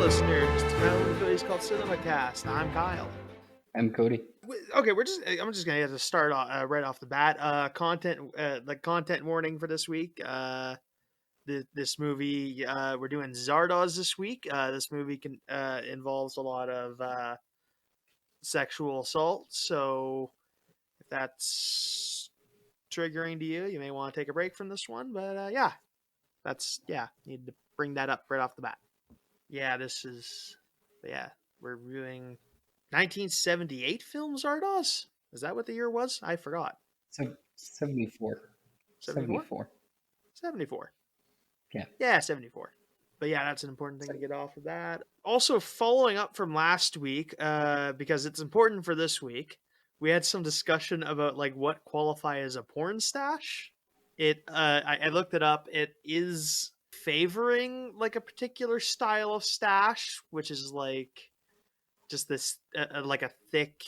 listeners to Kyle and Cody's called CinemaCast. I'm Kyle. I'm Cody. Okay, I'm just gonna have to start right off the bat. Content warning for this week. This movie, we're doing Zardoz this week. This movie involves a lot of sexual assault, so if that's triggering to you, you may want to take a break from this one. But need to bring that up right off the bat. Yeah, we're reviewing 1978 film Zardoz. Is that what the year was? I forgot. So 74. 74? 74. Yeah. Yeah, 74. But yeah, that's an important thing to get off of that. Also, following up from last week, because it's important for this week, we had some discussion about like what qualifies as a porn stash. I looked it up. It is favoring like a particular style of stash, which is like just this like a thick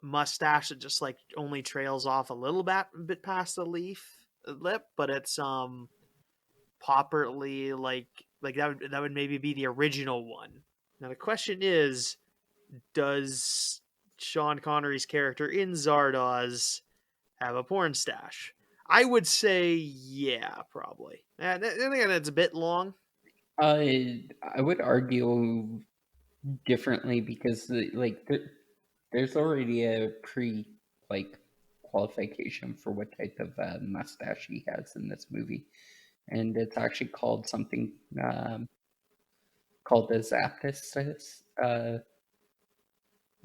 mustache that just like only trails off a little bit past the lip, but it's properly like that would maybe be the original one. Now the question is, does Sean Connery's character in Zardoz have a porn stash? I would say yeah, probably. I think that's a bit long. I would argue differently because there's already a qualification for what type of mustache he has in this movie, and it's actually called something called the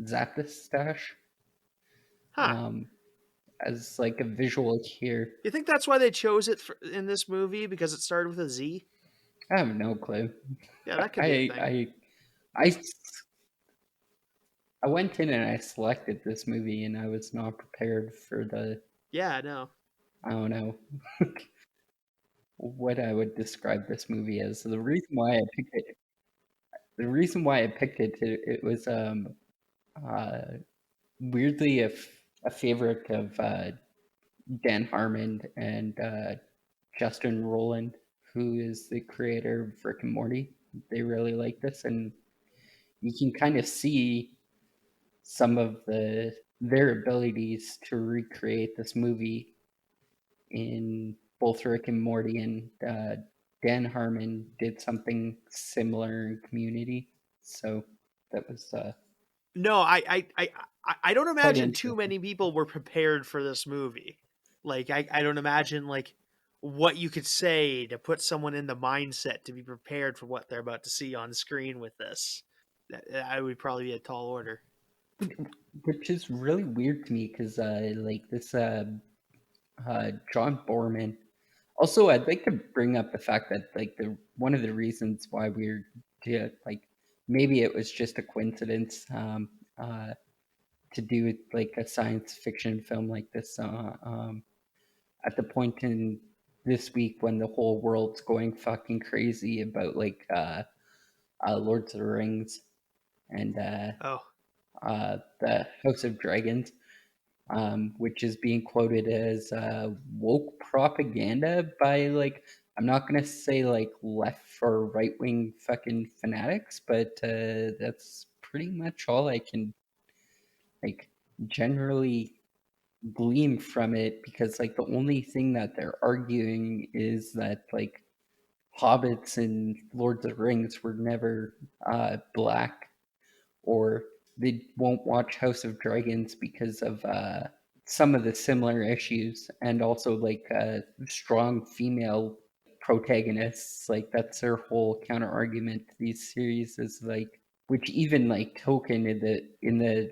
Zaptis stash. Huh. As like a visual here. You think that's why they chose it in this movie, because it started with a Z? I have no clue. Yeah, that could be a thing. I went in and I selected this movie and I was not prepared for the... Yeah, I know. I don't know what I would describe this movie as. So the reason why I picked it, it was weirdly a favorite of Dan Harmon and Justin Roiland, who is the creator of Rick and Morty. They really like this, and you can kind of see some of their abilities to recreate this movie in both Rick and Morty, and Dan Harmon did something similar in Community. So that was no, I don't imagine too many people were prepared for this movie. Like I don't imagine like what you could say to put someone in the mindset to be prepared for what they're about to see on screen with this. That would probably be a tall order. Which is really weird to me because John Borman. Also, I'd like to bring up the fact that one of the reasons why we're maybe it was just a coincidence to do like a science fiction film like this at the point in this week when the whole world's going fucking crazy about Lords of the Rings and the House of Dragons, which is being quoted as woke propaganda by I'm not gonna say left or right wing fucking fanatics, but that's pretty much all I can generally glean from it, because the only thing that they're arguing is that hobbits and Lords of the Rings were never black, or they won't watch House of Dragons because of some of the similar issues, and also strong female protagonists. That's their whole counter argument to these series, is which even Tolkien in the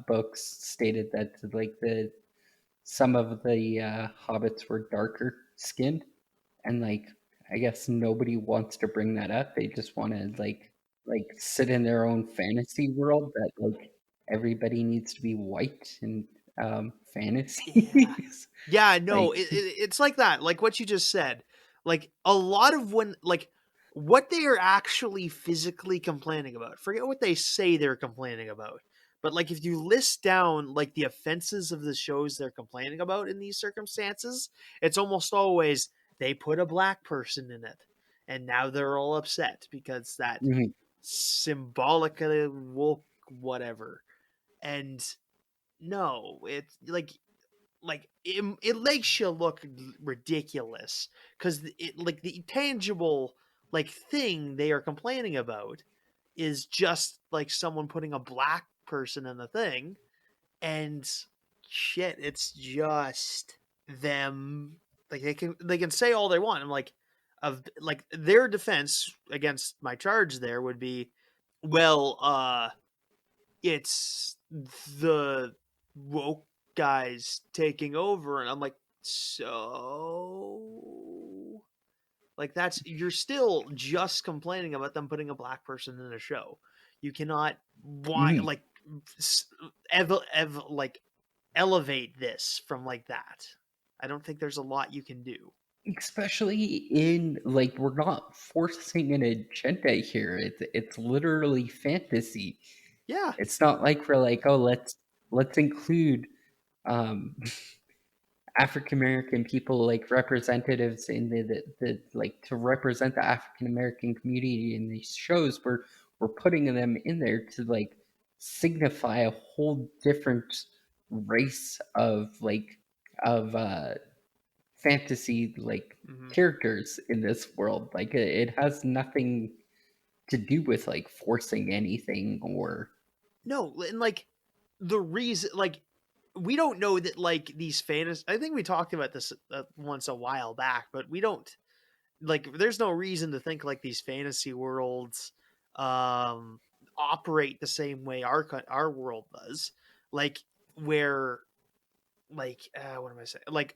books stated that some of the hobbits were darker skinned, and I guess nobody wants to bring that up. They just want to sit in their own fantasy world that everybody needs to be white and fantasies. Yeah, no, it's like that. Like what you just said. Like a lot of what they are actually physically complaining about. Forget what they say they're complaining about. But if you list down the offenses of the shows they're complaining about in these circumstances, it's almost always they put a black person in it, and now they're all upset because that symbolically woke, whatever. And no, it's like it makes you look ridiculous because it like the tangible like thing they are complaining about is just like someone putting a black person in the thing, and shit, it's just them. Like they can say all they want. I'm like, of like their defense against my charge there would be, well, it's the woke guys taking over, and I'm like, so like that's you're still just complaining about them putting a black person in a show. You cannot why Mhm. like like elevate this from like that. I don't think there's a lot you can do. Especially in like we're not forcing an agenda here. It's literally fantasy. Yeah. It's not like we're like, oh, let's include um African American people like representatives in the like to represent the African American community in these shows. We're putting them in there to like signify a whole different race of fantasy like Hmm. characters in this world. Like it has nothing to do with like forcing anything or No, and like the reason, like we don't know that like these fantasy. I think we talked about this once a while back, but we don't like. There's no reason to think like these fantasy worlds um operate the same way our world does. Like where like what am I saying? Like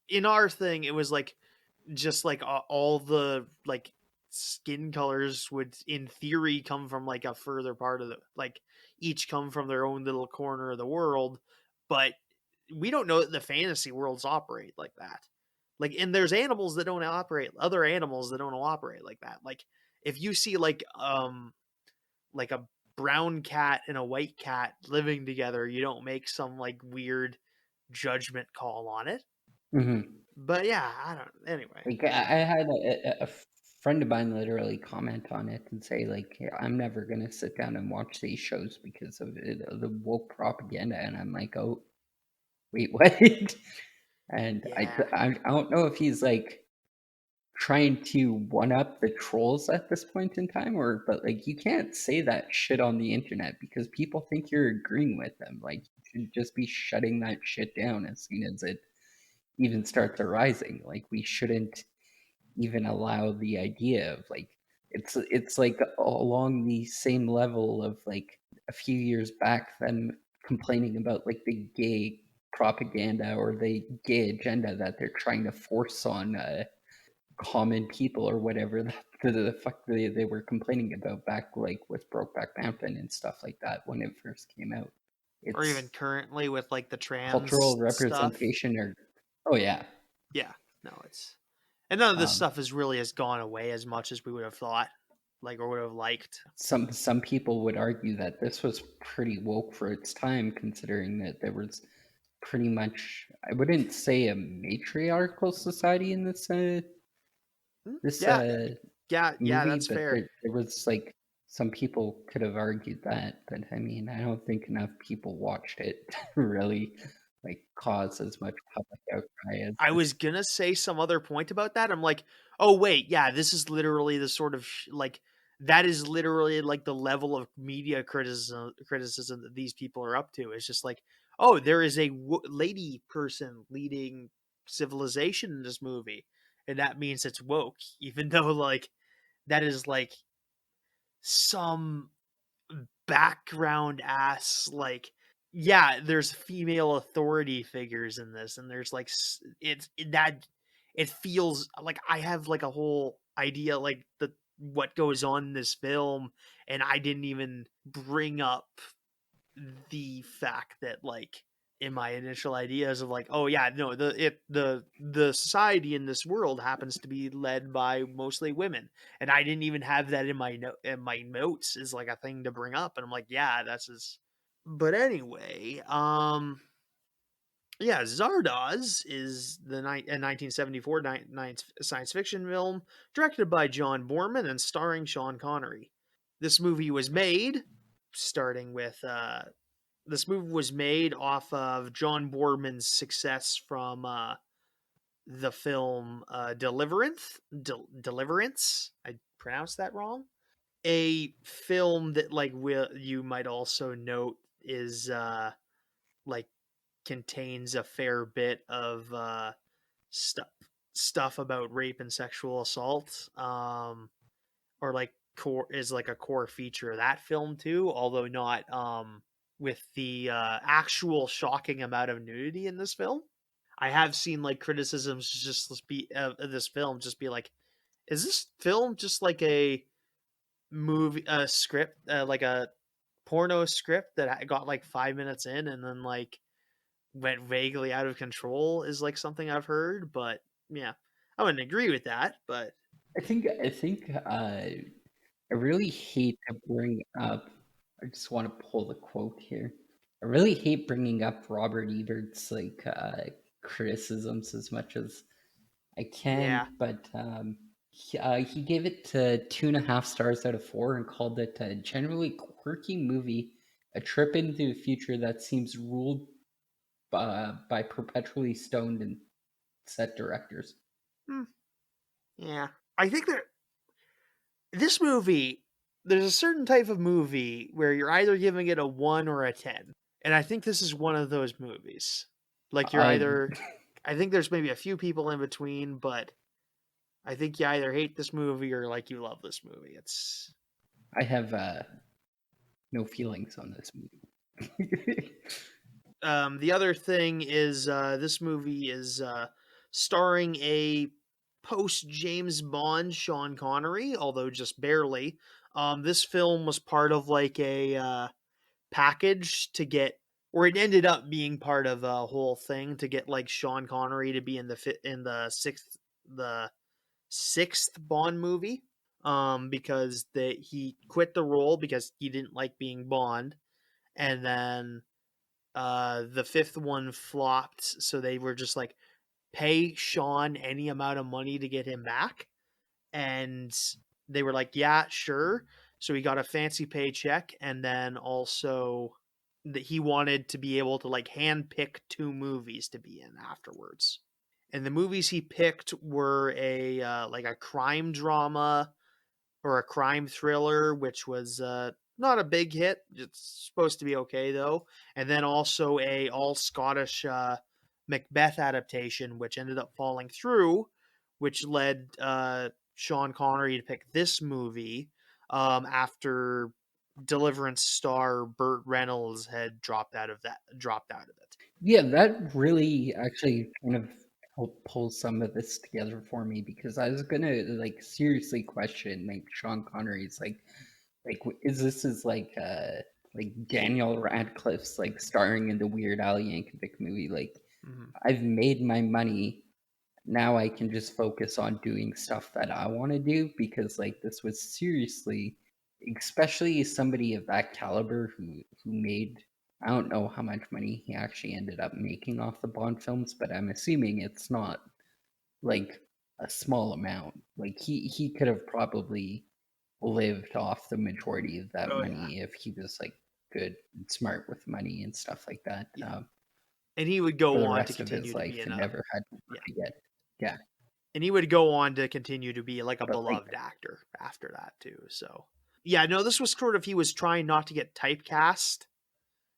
in our thing, it was like just like all the like skin colors would in theory come from like a further part of the like each come from their own little corner of the world, but we don't know that the fantasy worlds operate like that. Like, and there's animals that don't operate, other animals that don't operate like that. Like if you see like a brown cat and a white cat living together, you don't make some like weird judgment call on it. Mhm. But yeah, I don't. Anyway, Like I had a friend of mine literally comment on it and say like, "Yeah, I'm never gonna sit down and watch these shows because of the woke propaganda," and I'm like, "Oh, wait, what?" And yeah. I don't know if he's like trying to one up the trolls at this point in time, or but like you can't say that shit on the internet because people think you're agreeing with them. Like you should just be shutting that shit down as soon as it even starts arising. Like we shouldn't even allow the idea of like it's like along the same level of like a few years back them complaining about like the gay propaganda or the gay agenda that they're trying to force on common people or whatever the fuck they were complaining about back like with Brokeback Mountain and stuff like that when it first came out. Or even It's currently with like the cultural trans stuff. representation or oh yeah. Yeah, no, it's and none of this um stuff is really has gone away as much as we would have thought, like or would have liked. some people would argue that this was pretty woke for its time, considering that there was pretty much I wouldn't say a matriarchal society in this Yeah, yeah, movie, that's but fair. there was like some people could have argued that, but I mean I don't think enough people watched it to really like cause as much public outcry as I this. was gonna say some other point about that. I'm like, oh wait, yeah, this is literally the sort of like that is literally like the level of media criticism that these people are up to. It's just like, oh, there is a lady person leading civilization in this movie, and that means it's woke, even though like that is like some background ass like yeah, there's female authority figures in this, and there's like that it feels like I have like a whole idea like the what goes on in this film, and I didn't even bring up the fact that like in my initial ideas of like, oh yeah, no, the society in this world happens to be led by mostly women, and I didn't even have that in my notes as like a thing to bring up, and I'm like, yeah, that's as. But anyway, yeah, Zardoz is a 1974 science fiction film directed by John Borman and starring Sean Connery. this movie was made, starting with this movie was made off of John Boorman's success from the film Deliverance. I pronounced that wrong. A film that like you might also note is like contains a fair bit of stuff about rape and sexual assault, or like core is like a core feature of that film too, although not with the actual shocking amount of nudity in this film. I have seen like criticisms just be this film just be like, is this film just like a movie script, like a porno script that got like 5 minutes in and then like went vaguely out of control, is like something I've heard. But yeah, I wouldn't agree with that, but I really hate to bring up. I just want to pull the quote here. I really hate bringing up Robert Ebert's like criticisms as much as I yeah. can, but he gave it to 2.5 stars out of 4 and called it a generally quirky movie, a trip into the future that seems ruled by perpetually stoned and set directors. Yeah, I think that this movie, there's a certain type of movie where you're either giving it a 1 or a 10. And I think this is one of those movies. Like you're Uh, either, I think there's maybe a few people in between, but I think you either hate this movie or like you love this movie. It's I have no feelings on this movie. the other thing is this movie is starring a post James Bond Sean Connery, although just barely. This film was part of like a package to get, or it ended up being part of a whole thing to get like Sean Connery to be in the sixth Bond movie. Because he quit the role because he didn't like being Bond, and then the fifth one flopped, so they were just like, pay Sean any amount of money to get him back, and they were like, yeah, sure. So he got a fancy paycheck, and then also that he wanted to be able to like hand pick 2 movies to be in afterwards. And the movies he picked were a like a crime drama or a crime thriller, which was not a big hit. It's supposed to be okay though. And then also a all Scottish Macbeth adaptation, which ended up falling through, which led Sean Connery to pick this movie after Deliverance star Burt Reynolds had dropped out of it. Yeah, that really actually kind of helped pull some of this together for me because I was gonna like seriously question like Sean Connery's like is this is like Daniel Radcliffe's like starring in the Weird Al Yankovic movie, like Mm-hmm. I've made my money, now I can just focus on doing stuff that I want to do, because like this was seriously, especially somebody of that caliber who made, I don't know how much money he actually ended up making off the Bond films, but I'm assuming it's not like a small amount. Like he could have probably lived off the majority of that Oh yeah, money if he was like good and smart with money and stuff like that. yeah. And he would go For the on to rest of continue his to be life in and a never had to work yeah. again. Yeah, And he would go on to continue to be like a but like beloved actor after that too. So yeah, no, this was sort of, he was trying not to get typecast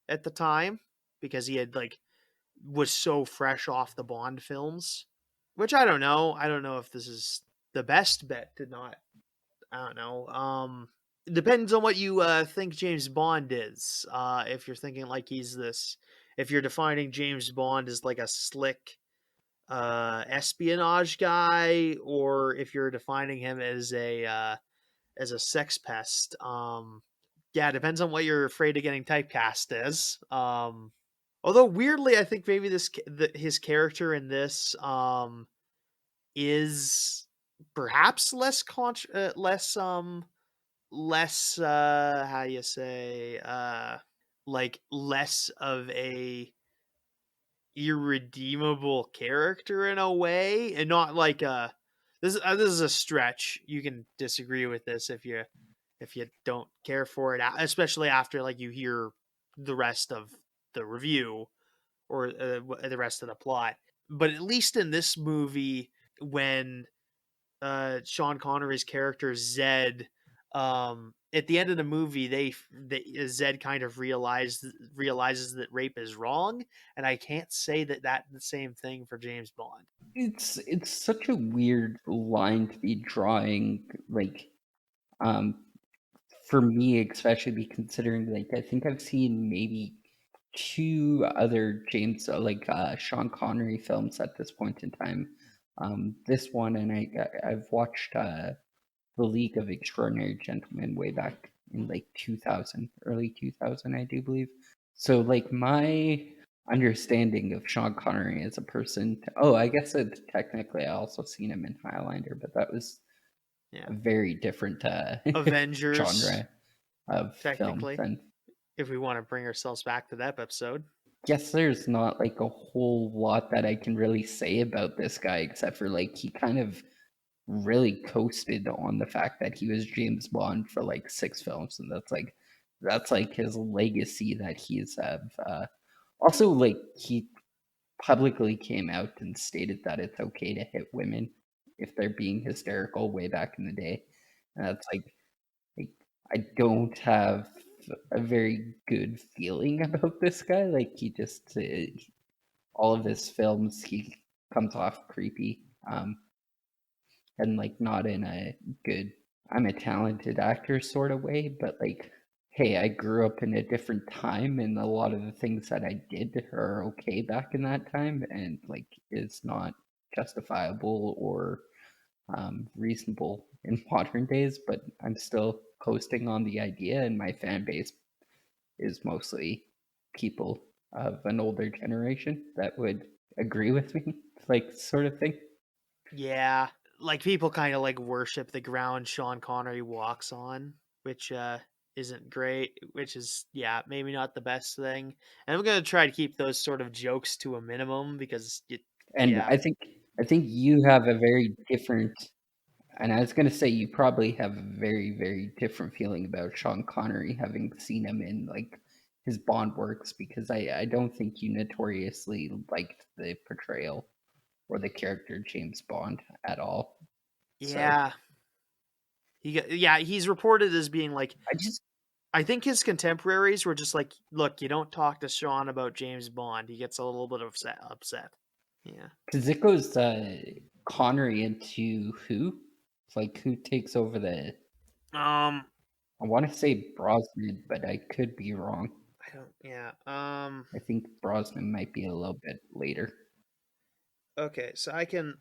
at the time because he had like was so fresh off the Bond films, which I don't know. I don't know if this is the best bet to not. I don't know. It depends on what you think James Bond is. If you're thinking like he's this, if you're defining James Bond as like a slick espionage guy, or if you're defining him as a sex pest. Yeah, it depends on what you're afraid of getting typecast as. Although weirdly, I think maybe his character in this is perhaps less how do you say like less of a irredeemable character in a way, and not like this is a stretch. You can disagree with this if if you don't care for it, especially after like you hear the rest of the review or the rest of the plot. But at least in this movie, when Sean Connery's character Zed, at the end of the movie, Zed kind of realizes that rape is wrong, and I can't say that that's the same thing for James Bond. It's such a weird line to be drawing, like, for me, especially considering, like, I think I've seen maybe two other Sean Connery films at this point in time. This one, and I've watched The League of Extraordinary Gentlemen way back in like 2000, early 2000, I do believe. So like my understanding of Sean Connery as a person, I guess technically I also seen him in Highlander, but that was a very different Avengers genre of film technically, than. if we want to bring ourselves back to that episode. Guess there's not like a whole lot that I can really say about this guy except for like he kind of really coasted on the fact that he was James Bond for like 6 films, and that's like his legacy that he's also like he publicly came out and stated that it's okay to hit women if they're being hysterical way back in the day. And that's like I don't have a very good feeling about this guy. Like he just all of his films he comes off creepy. And like not in a good I'm a talented actor sort of way, but like hey, I grew up in a different time and a lot of the things that I did are okay back in that time and like is not justifiable or reasonable in modern days, but I'm still coasting on the idea and my fan base is mostly people of an older generation that would agree with me, like sort of thing. Yeah, like people kind of like worship the ground Sean Connery walks on, which isn't great, which is maybe not the best thing. And I'm gonna try to keep those sort of jokes to a minimum because And yeah, I think you have a very different, and I was going to say you probably have a very, very different feeling about Sean Connery having seen him in like his Bond works because I don't think you notoriously liked the portrayal or the character James Bond at all. So yeah, he's reported as being like, I just I think his contemporaries were just like, look, you don't talk to Sean about James Bond. He gets a little bit upset. Yeah. because it goes Connery into who? Like who takes over the? Um, I want to say Brosnan, but I could be wrong. I don't. Yeah. I think Brosnan might be a little bit later. Okay, so I can.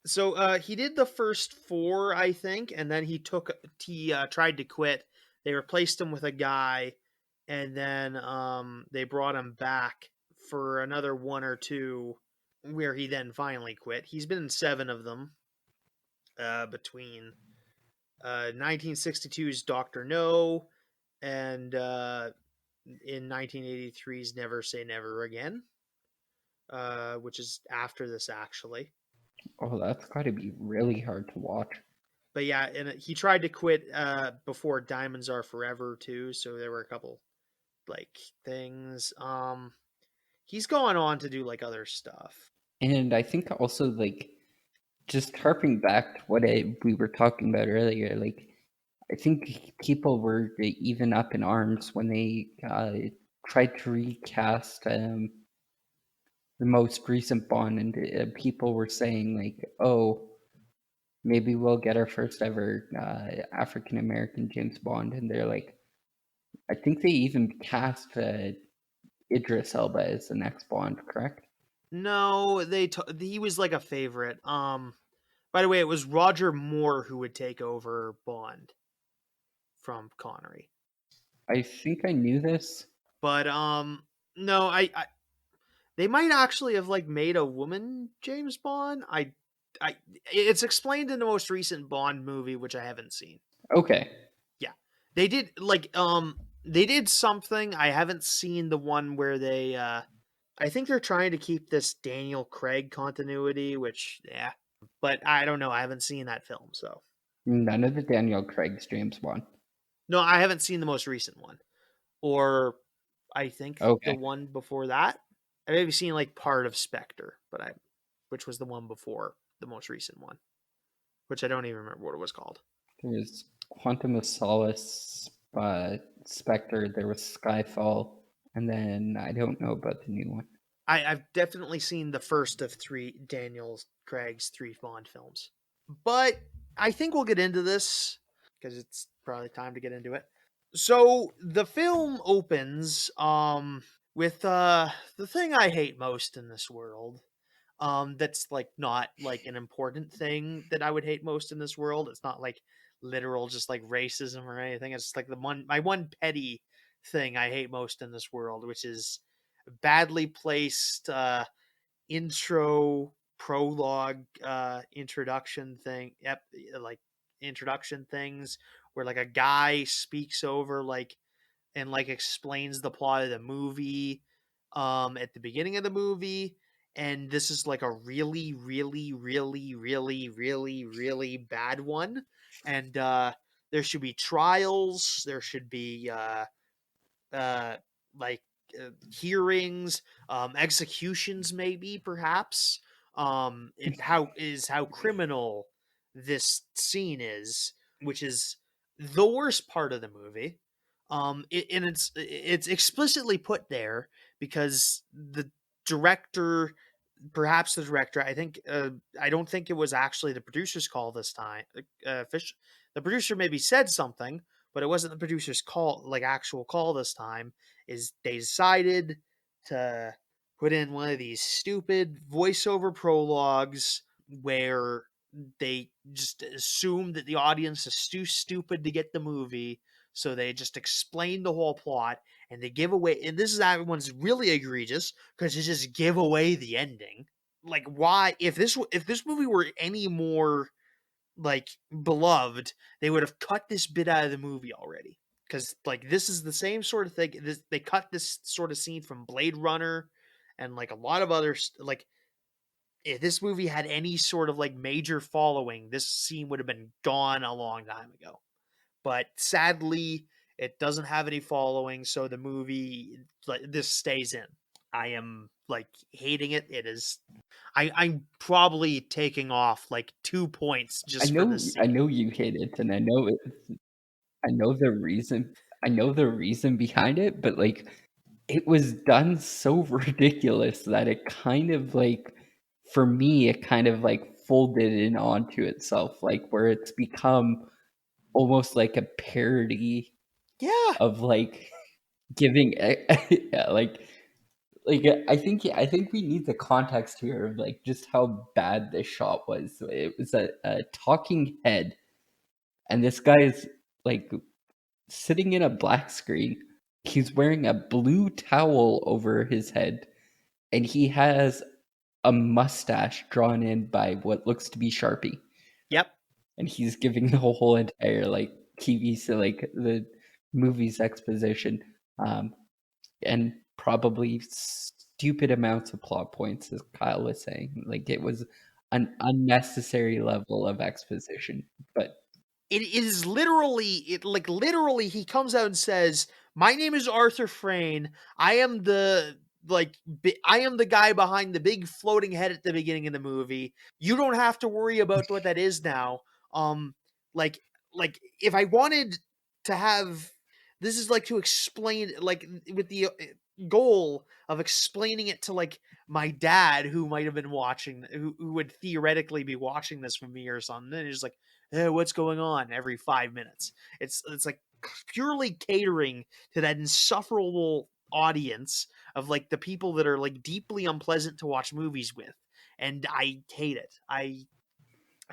So he did the first 4, I think, and then he tried to quit. They replaced him with a guy, and then they brought him back for another 1 or 2, where he then finally quit. He's been in 7 of them, between 1962's Doctor No and in 1983's Never Say Never Again, which is after this actually. Oh, that's got to be really hard to watch. But yeah, and he tried to quit before Diamonds Are Forever too, so there were a couple like things. He's going on to do like other stuff. And I think also like just harping back to what we were talking about earlier, like I think people were even up in arms when they tried to recast the most recent Bond, and people were saying like, "Oh, maybe we'll get our first ever African American James Bond," and they're like, I think they even cast Idris Elba as the next Bond, correct? No, he was like a favorite. By the way, it was Roger Moore who would take over Bond from Connery. I think I knew this. But no, I they might actually have like made a woman James Bond. It's explained in the most recent Bond movie, which I haven't seen. Okay. Yeah, they did they did something. I haven't seen the one where they I think they're trying to keep this Daniel Craig continuity, which but I don't know. I haven't seen that film, so None of the Daniel Craig's James Bond. No, I haven't seen the most recent one, or I think the Okay. one before that. I maybe seen like part of Spectre, which was the one before the most recent one, which I don't even remember what it was called. There's Quantum of Solace, Spectre, there was Skyfall, and then I don't know about the new one. I've definitely seen the first of Daniel Craig's three Bond films, but I think we'll get into this because it's probably time to get into it. So the film opens with the thing I hate most in this world. That's like not like an important thing that I would hate most in this world. It's not like literal just like racism or anything. It's like my one petty thing I hate most in this world, which is badly placed intro prologue introduction thing. Yep, like introduction things where like a guy speaks over like and like explains the plot of the movie at the beginning of the movie, and this is like a really really bad one. And there should be trials, there should be uh like hearings, executions, maybe perhaps. How criminal this scene is, which is the worst part of the movie. And it's explicitly put there because the director, perhaps the director, I think, I don't think it was actually the producer's call this time. The producer maybe said something, but it wasn't the producer's call, like actual call this time. Is they decided to put in one of these stupid voiceover prologues where they just assume that the audience is too stupid to get the movie, so they just explain the whole plot, and they give away. And this is everyone's really egregious because they just give away the ending. Like, why? If this movie were any more like beloved, they would have cut this bit out of the movie already. Because like this is the same sort of thing. They cut this sort of scene from Blade Runner, and like a lot of other like if this movie had any sort of like major following, this scene would have been gone a long time ago. But sadly, it doesn't have any following, so the movie like this stays in. I am like hating it. It is. I'm probably taking off like 2 points just for this I scene. know you hate it, and I know the reason. I know the reason behind it, but like it was done so ridiculous that it kind of like, for me, it kind of like folded in onto itself, like where it's become almost like a parody Yeah, of like giving yeah, I think we need the context here of like just how bad this shot was. It was a talking head, and this guy is like sitting in a black screen. He's wearing a blue towel over his head, and he has a mustache drawn in by what looks to be Sharpie. yep. And he's giving the whole entire like TV, so like the movie's exposition, um, and probably stupid amounts of plot points, as Kyle was saying. Like it was an unnecessary level of exposition, but It is literally literally he comes out and says, "My name is Arthur Frayne. I am I am the guy behind the big floating head at the beginning of the movie. You don't have to worry about what that is now." Um like if I wanted to have this is like to explain like with the goal of explaining it to like my dad who might have been watching who would theoretically be watching this with me or something. And he's like, "Hey, what's going on?" every 5 minutes. It's like purely catering to that insufferable audience of like the people that are like deeply unpleasant to watch movies with. And I hate it. I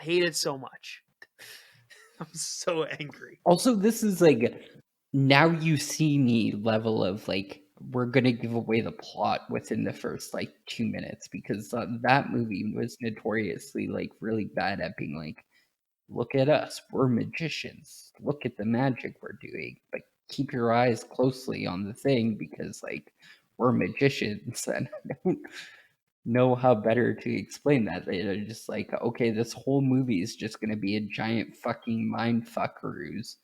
hate it so much. I'm so angry. also this is like now you see me level of like we're gonna give away the plot within the first like 2 minutes, because that movie was notoriously like really bad at being like, look at us, we're magicians, look at the magic we're doing, but keep your eyes closely on the thing because like we're magicians. And I don't know how better to explain that. They're just like, okay, this whole movie is just gonna be a giant fucking mind fuck ruse.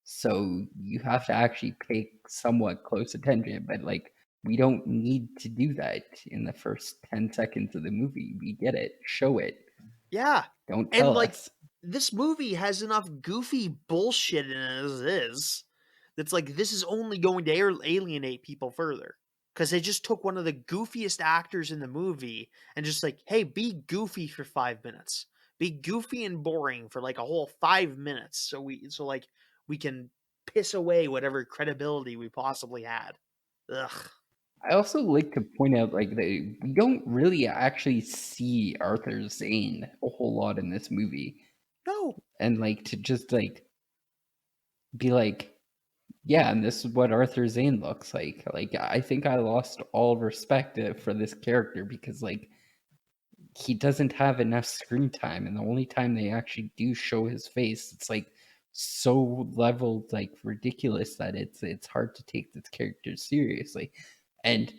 So you have to actually pay somewhat close attention. But like, we don't need to do that in the first 10 seconds of the movie. We get it. Show it. Yeah. Don't And tell like us. this movie has enough goofy bullshit in it as it is. That's like this is only going to alienate people further. Because they just took one of the goofiest actors in the movie and just like, hey, be goofy for 5 minutes. Be goofy and boring for like a whole 5 minutes. So like we can piss away whatever credibility we possibly had. Ugh. I also like to point out like that we don't really actually see Arthur Zane a whole lot in this movie. No. And like to just like be like, yeah, and this is what Arthur Zane looks like. Like I think I lost all respect for this character because like he doesn't have enough screen time, and the only time they actually do show his face, it's like so leveled like ridiculous that it's hard to take this character seriously. And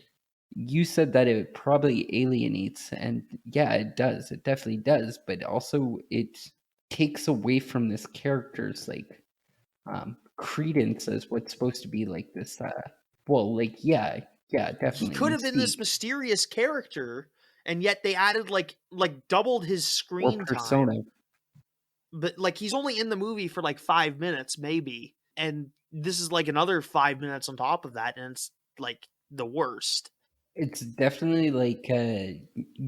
you said that it probably alienates, and yeah, it does. It definitely does, but also it takes away from this character's like credence as what's supposed to be like this well, like yeah, He definitely could have been this mystique mysterious character, and yet they added like doubled his or screen persona. time. But like he's only in the movie for like 5 minutes, maybe. And this is like another 5 minutes on top of that, and it's like the worst. It's definitely like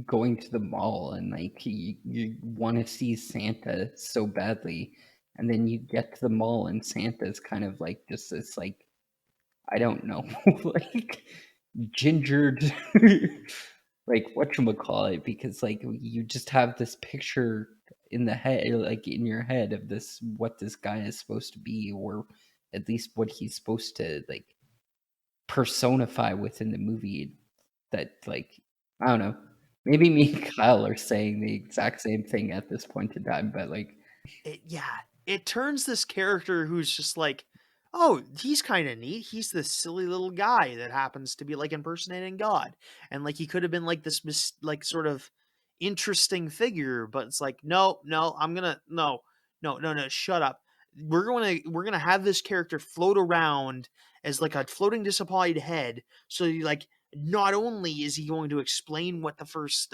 going to the mall and like you want to see Santa so badly, and then you get to the mall and Santa's kind of like just this like I don't know like gingered like whatchamacallit, because like you just have this picture in the head, like in your head, of this what this guy is supposed to be, or at least what he's supposed to like personify within the movie. That like I don't know. Maybe me and Kyle are saying the exact same thing at this point in time, but like It turns this character who's just like, oh, he's kind of neat. He's this silly little guy that happens to be like impersonating God, and like he could have been like this like sort of interesting figure, but it's like, no, no, I'm gonna no, shut up. We're gonna have this character float around as like a floating disappointed head. So you like not only is he going to explain what the first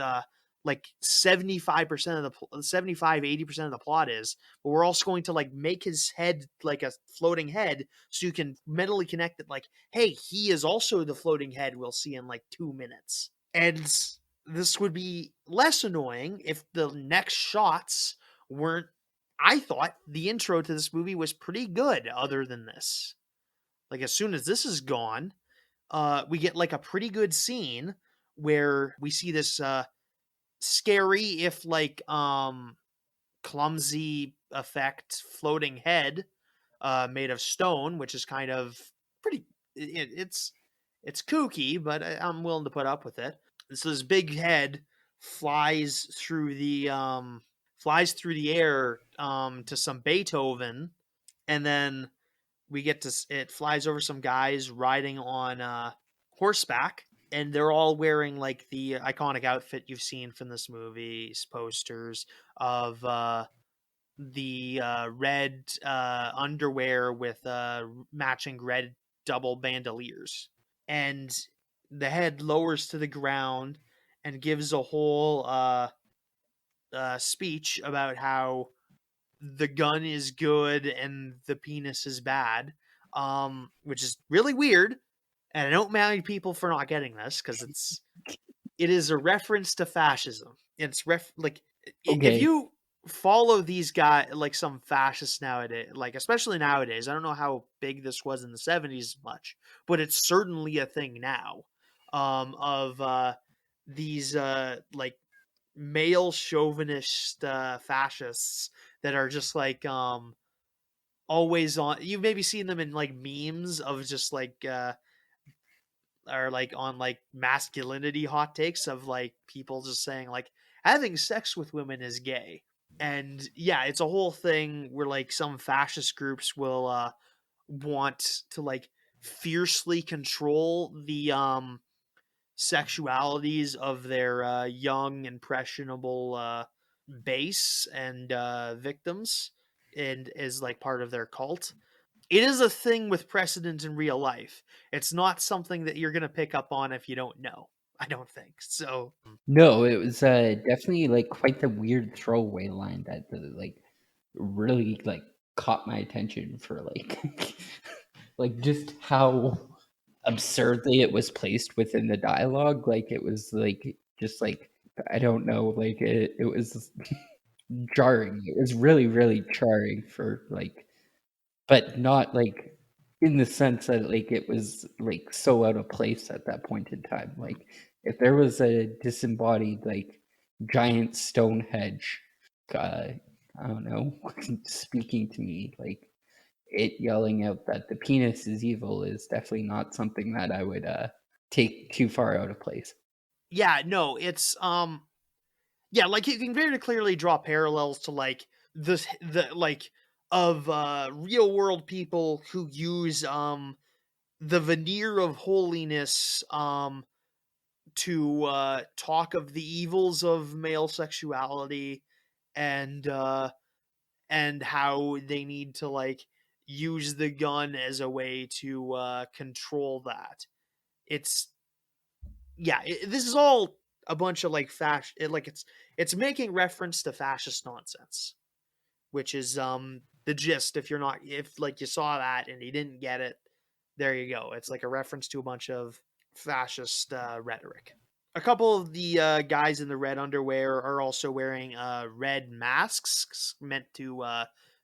like 75% of the 75-80% of the plot is, but we're also going to like make his head like a floating head so you can mentally connect it like, hey, he is also the floating head we'll see in like 2 minutes. And this would be less annoying if the next shots weren't. I thought the intro to this movie was pretty good other than this. Like as soon as this is gone, we get like a pretty good scene where we see this scary if like clumsy effect floating head made of stone, which is kind of pretty. It's kooky, but I'm willing to put up with it. So this big head flies through the air to some Beethoven, and then we get to it flies over some guys riding on horseback, and they're all wearing like the iconic outfit you've seen from this movie's posters of the red underwear with matching red double bandoliers. And the head lowers to the ground and gives a whole speech about how the gun is good and the penis is bad, which is really weird. And I don't mind people for not getting this because it is a reference to fascism. It's like if okay, you follow these guys like some fascists nowadays, like especially nowadays, I don't know how big this was in the 70s much, but it's certainly a thing now. Of these like male chauvinist fascists that are just like always on. You've maybe seen them in like memes of just like or like on like masculinity hot takes of like people just saying like having sex with women is gay. And yeah, it's a whole thing where like some fascist groups will want to like fiercely control the sexualities of their young impressionable base and victims, and is like part of their cult. it is a thing with precedent in real life. It's not something that you're going to pick up on if you don't know. I don't think so. No, it was definitely like quite the weird throwaway line that like really like caught my attention for like like just how absurdly it was placed within the dialogue. Like it was like just like I don't know, like it was jarring. It was really, really jarring for like, but not like in the sense that like it was like so out of place at that point in time. Like if there was a disembodied like giant stone hedge, I don't know, speaking to me, like it yelling out that the penis is evil is definitely not something that I would take too far out of place. Yeah, no, it's yeah, like you can very clearly draw parallels to like the like of real world people who use the veneer of holiness to talk of the evils of male sexuality and how they need to like use the gun as a way to control that. It's yeah, this is all a bunch of like like it's making reference to fascist nonsense, which is the gist. If you're not if like you saw that and you didn't get it, there you go. It's like a reference to a bunch of fascist rhetoric. A couple of the guys in the red underwear are also wearing red masks meant to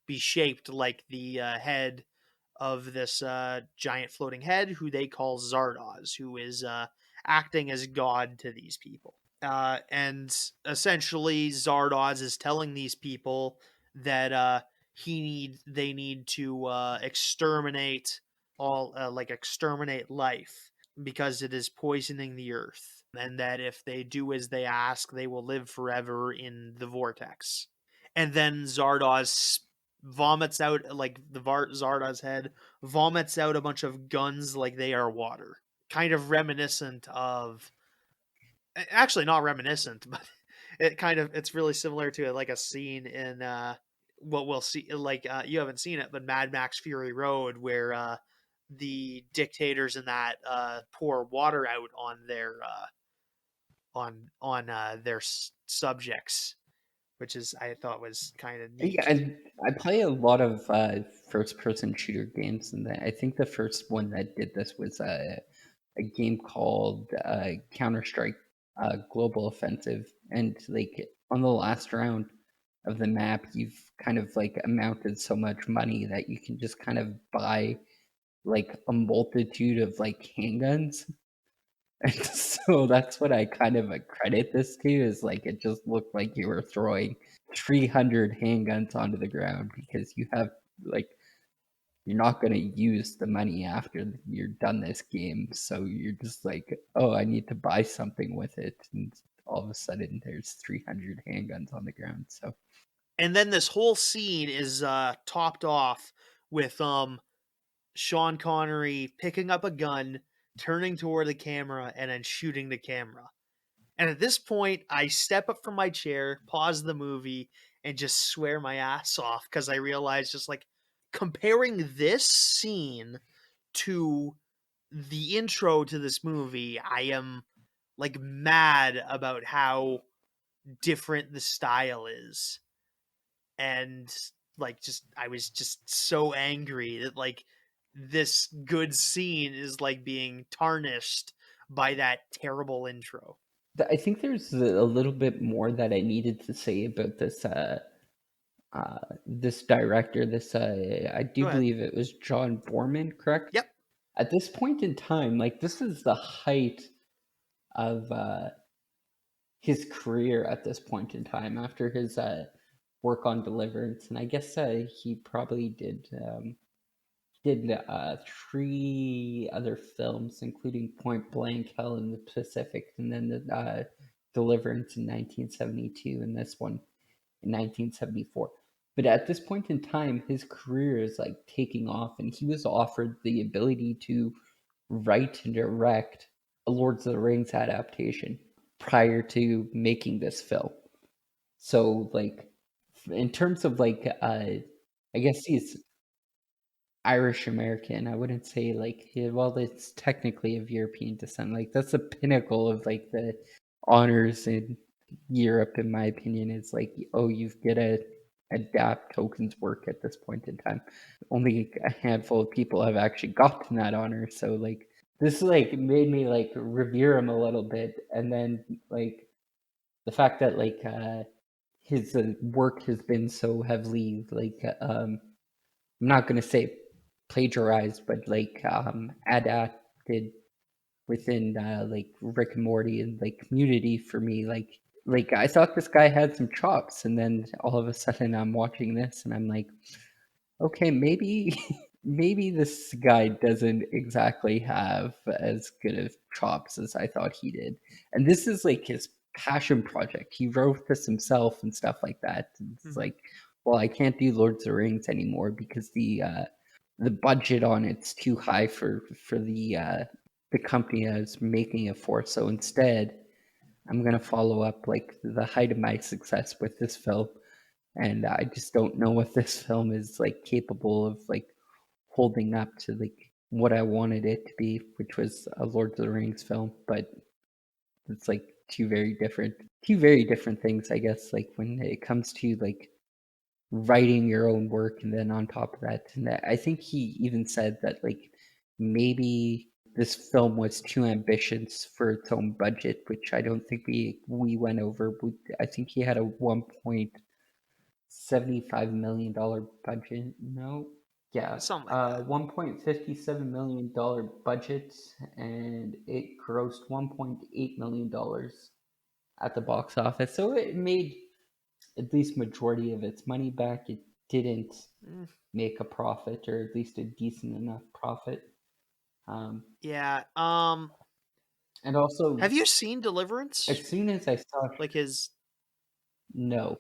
be shaped like the head of this giant floating head, who they call Zardoz, who is acting as god to these people. And essentially, Zardoz is telling these people that they need to exterminate exterminate life because it is poisoning the earth, and that if they do as they ask, they will live forever in the vortex. And then Zardoz vomits out like Zardoz head vomits out a bunch of guns like they are water, kind of reminiscent of actually not reminiscent, but it's really similar to like a scene in what we'll see like you haven't seen it, but Mad Max Fury Road, where the dictators in that pour water out on their subjects, which is I thought was kind of Yeah, neat. and I play a lot of first-person shooter games, and I think the first one that did this was a game called Counter-Strike Global Offensive, and like on the last round of the map, you've kind of like amounted so much money that you can just kind of buy like a multitude of like handguns. And so that's what I kind of credit this to is like it just looked like you were throwing 300 handguns onto the ground because you have like you're not going to use the money after you're done this game. So you're just like, oh, I need to buy something with it. And all of a sudden there's 300 handguns on the ground. So And then this whole scene is topped off with Sean Connery picking up a gun, turning toward the camera, and then shooting the camera. And at this point, I step up from my chair, pause the movie, and just swear my ass off because I realized just like comparing this scene to the intro to this movie, I am like mad about how different the style is. And like just I was just so angry that like this good scene is like being tarnished by that terrible intro. I think there's a little bit more that I needed to say about this this director, this I do Go ahead. believe it was John Borman, correct? Yep. At this point in time, like this is the height of his career at this point in time after his work on Deliverance, and I guess he probably did three other films, including Point Blank, Hell in the Pacific, and then the Deliverance in 1972, and this one in 1974. But at this point in time, his career is like taking off, and he was offered the ability to write and direct a Lord of the Rings adaptation prior to making this film. So, like, in terms of like, I guess he's Irish American. I wouldn't say like well, it's technically of European descent. Like that's the pinnacle of like the honors in Europe, in my opinion. Is like, oh, you get to adapt tokens work at this point in time. Only a handful of people have actually gotten that honor. So like this like made me like revere him a little bit, and then like the fact that like his work has been so heavily like I'm not gonna say plagiarized, but like adapted within like Rick and Morty and like Community for me. Like I thought this guy had some chops, and then all of a sudden I'm watching this and I'm like, okay, maybe maybe this guy doesn't exactly have as good of chops as I thought he did. And this is like his passion project. He wrote this himself and stuff like that. It's like, well, I can't do Lords of the Rings anymore because the budget on it's too high for the company I was making it for. So instead, I'm gonna follow up like the height of my success with this film, and I just don't know if this film is like capable of like holding up to like what I wanted it to be, which was a Lord of the Rings film. But it's like two very different things, I guess. Like when it comes to like writing your own work, and then on top of that, and I think he even said that like maybe this film was too ambitious for its own budget, which I don't think we went over. I think he had a $1.75 million budget. No, yeah, Something like that. $1.57 million budget, and it grossed $1.8 million at the box office. So it made at least majority of its money back. It didn't make a profit, or at least a decent enough profit. Yeah. And also, Have you seen Deliverance? as soon as I saw, Like his no,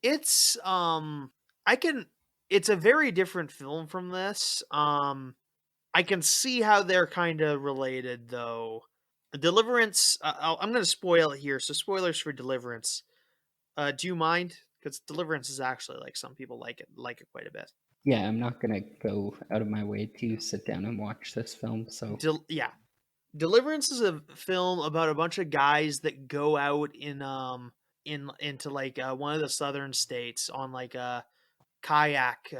it's I can it's a very different film from this. I can see how they're kind of related though. Deliverance, I'm going to spoil it here. So spoilers for Deliverance. Do you mind? Cuz Deliverance is actually like some people like it quite a bit. yeah, I'm not gonna go out of my way to sit down and watch this film. So Yeah. Deliverance is a film about a bunch of guys that go out into like one of the southern states on like a kayak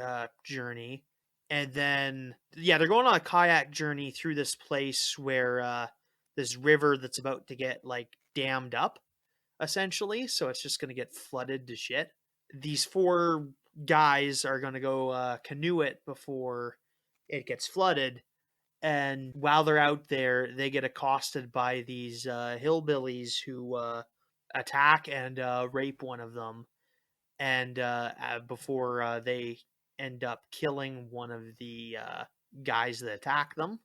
journey, and then they're going on a kayak journey through this place where this river that's about to get like dammed up essentially, so it's just going to get flooded to shit. These four guys are going to go canoe it before it gets flooded, and while they're out there they get accosted by these hillbillies who attack and rape one of them, and before they end up killing one of the guys that attack them,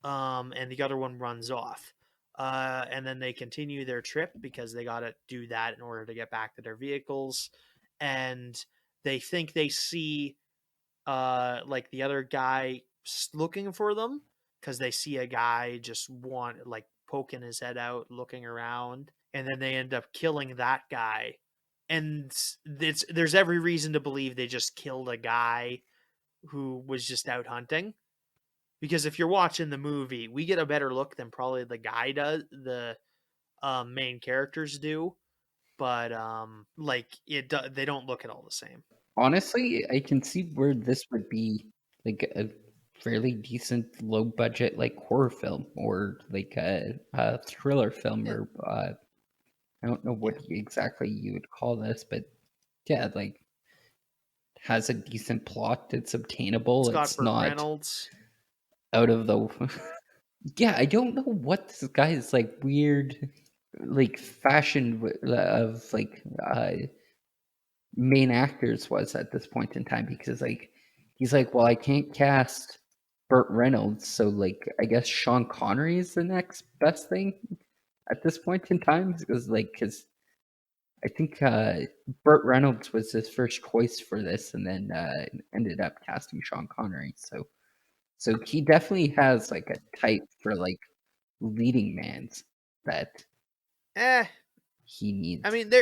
and the other one runs off. And then they continue their trip because they got to do that in order to get back to their vehicles. And they think they see like the other guy looking for them because they see a guy just like poking his head out, looking around, and then they end up killing that guy. And there's every reason to believe they just killed a guy who was just out hunting, because if you're watching the movie, we get a better look than probably the guy does, the main characters do, but like they don't look at all the same. honestly, I can see where this would be like a fairly decent low budget like horror film, or like a thriller film, Yeah. or I don't know what exactly you would call this, but yeah, like has a decent plot. It's It's obtainable. got It's Burt not Reynolds. out of the. Yeah, I don't know what this guy's like weird, like fashion of like main actors was at this point in time, because like he's like, well, I can't cast Burt Reynolds, so like I guess Sean Connery is the next best thing at this point in time, because I think Burt Reynolds was his first choice for this, and then ended up casting Sean Connery. So he definitely has like a type for like leading mans that Eh, he I needs. mean,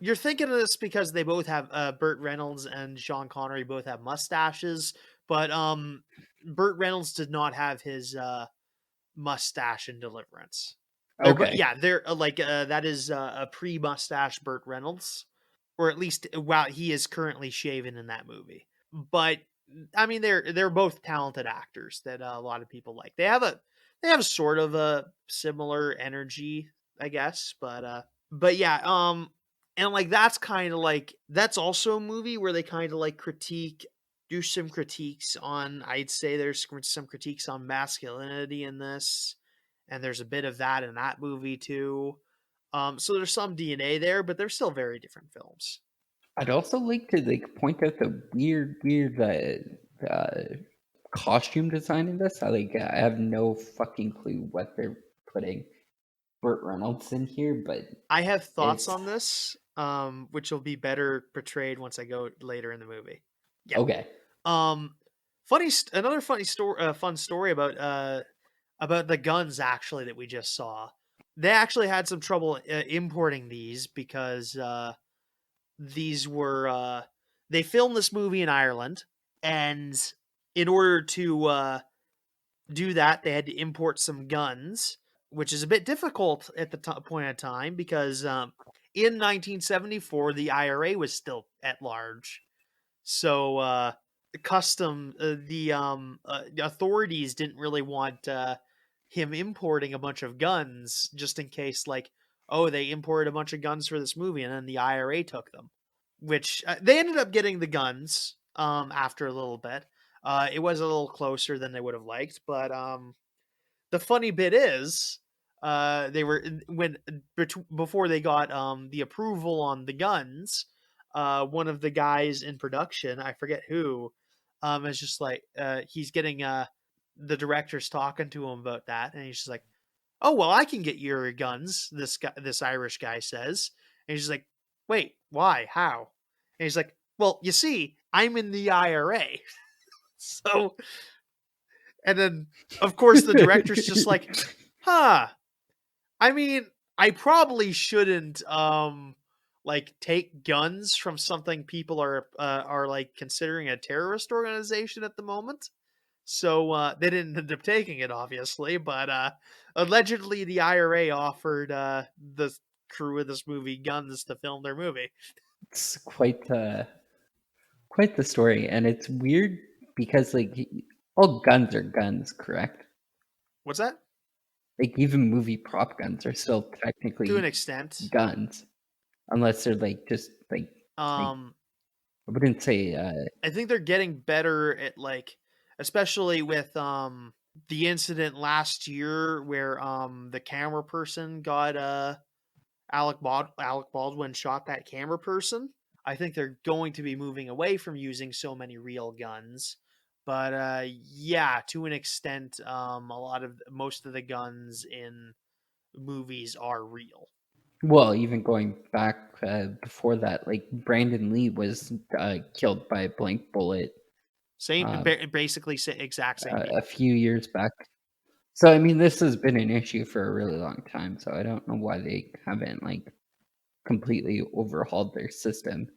you're thinking of this because they both have Burt Reynolds and Sean Connery both have mustaches, But Burt Reynolds did not have his mustache in Deliverance. Okay. They're that is a pre-mustache Burt Reynolds, or at least while he is currently shaven in that movie. But I mean, they're both talented actors that a lot of people like. They have sort of a similar energy, I guess. But yeah, and like that's kind of like that's also a movie where they kind of like do some critiques on. I'd say there's some critiques on masculinity in this, and there's a bit of that in that movie too. So there's some DNA there, but they're still very different films. I'd also like to like point out the weird costume design in this. I have no fucking clue what they're putting Burt Reynolds in here, but I have thoughts it's on this, which will be better portrayed once I go later in the movie. Yeah. okay. Another funny story, fun story about the guns actually that we just saw. They actually had some trouble importing these because these were they filmed this movie in Ireland, and in order to do that, they had to import some guns, which is a bit difficult at the point of time because in 1974 the IRA was still at large, so the authorities didn't really want him importing a bunch of guns just in case, like, oh, they imported a bunch of guns for this movie and then the IRA took them, which they ended up getting the guns after a little bit. It was a little closer than they would have liked, but the funny bit is, they were when before they got the approval on the guns. One of the guys in production, I forget who, is just like he's getting the director's talking to him about that, and he's just like, "Oh well, I can get your guns." This Irish guy says, and he's like, "Wait, why? How?" And he's like, "Well, you see, I'm in the IRA." So, and then of course the director's just like, "Huh, I mean, I probably shouldn't like take guns from something people are like considering a terrorist organization at the moment." So they didn't end up taking it, obviously, but allegedly the IRA offered the crew of this movie guns to film their movie. It's quite the story, and it's weird because like all guns are guns, correct? What's that? Like even movie prop guns are still To an technically extent. guns, unless they're like just like Um, I wouldn't say I think they're getting better at, like, especially with the incident last year where the camera person got Alec Baldwin shot that camera person. I think they're going to be moving away from using so many real guns. But yeah, to an extent, most of the guns in movies are real. well, even going back before that, like Brandon Lee was killed by a blank bullet um, Basically, exact same a people. few years back. So I mean, this has been an issue for a really long time. So I don't know why they haven't like completely overhauled their system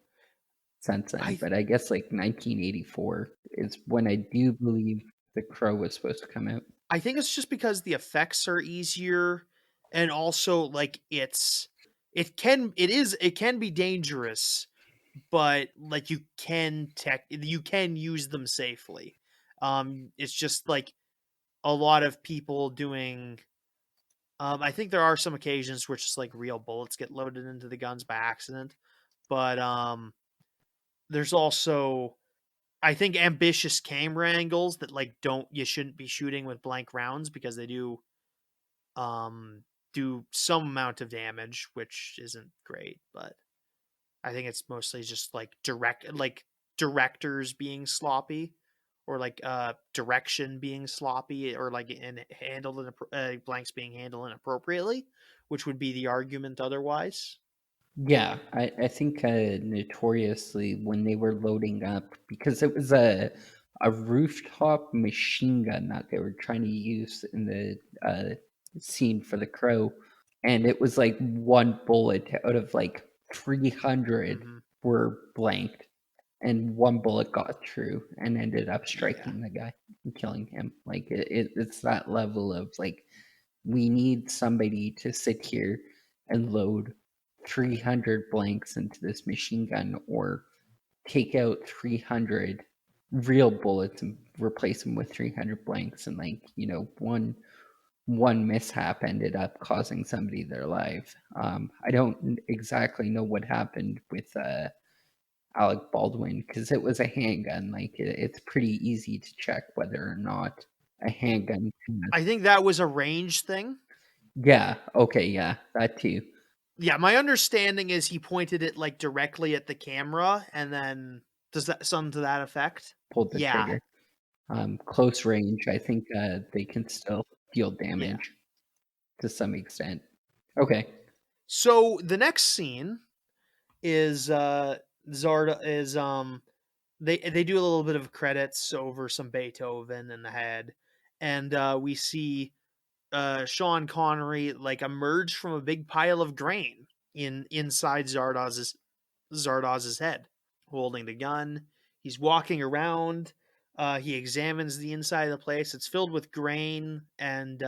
since then. I But I guess like 1984 is when I do believe The Crow was supposed to come out. I think it's just because the effects are easier, and also like it can be dangerous, but like you can use them safely. It's just like a lot of people doing. I think there are some occasions where just like real bullets get loaded into the guns by accident, but there's also, I think, ambitious camera angles that like don't you shouldn't be shooting with blank rounds because they um do some amount of damage, which isn't great, but I think it's mostly just like directors being sloppy, or like direction being sloppy, or like and blanks being handled inappropriately, which would be the argument otherwise. Yeah, I think notoriously when they were loading up, because it was a rooftop machine gun that they were trying to use in the scene for The Crow, and it was like one bullet out of like 300 Hmm. were blanked. and one bullet got through and ended up Yeah. striking the guy and killing him. Like it's that level of like, we need somebody to sit here and load 300 blanks into this machine gun, or take out 300 real bullets and replace them with 300 blanks, and like, you know, one mishap ended up causing somebody their life. I don't exactly know what happened with Alec Baldwin, because it was a handgun. Like it's pretty easy to check whether or not a handgun can. I think that was a range thing. Yeah, okay, yeah, that too. Yeah, my understanding is he pointed it like directly at the camera, and then does that something to that effect? Pulled the Yeah, trigger. Close range, I think they can still deal yeah. damage to some extent. Okay. So the next scene is Zarda is they do a little bit of credits over some Beethoven in the head, and we see Sean Connery like emerge from a big pile of grain inside Zardoz's head, holding the gun. He's walking around. He examines the inside of the place. It's filled with grain, and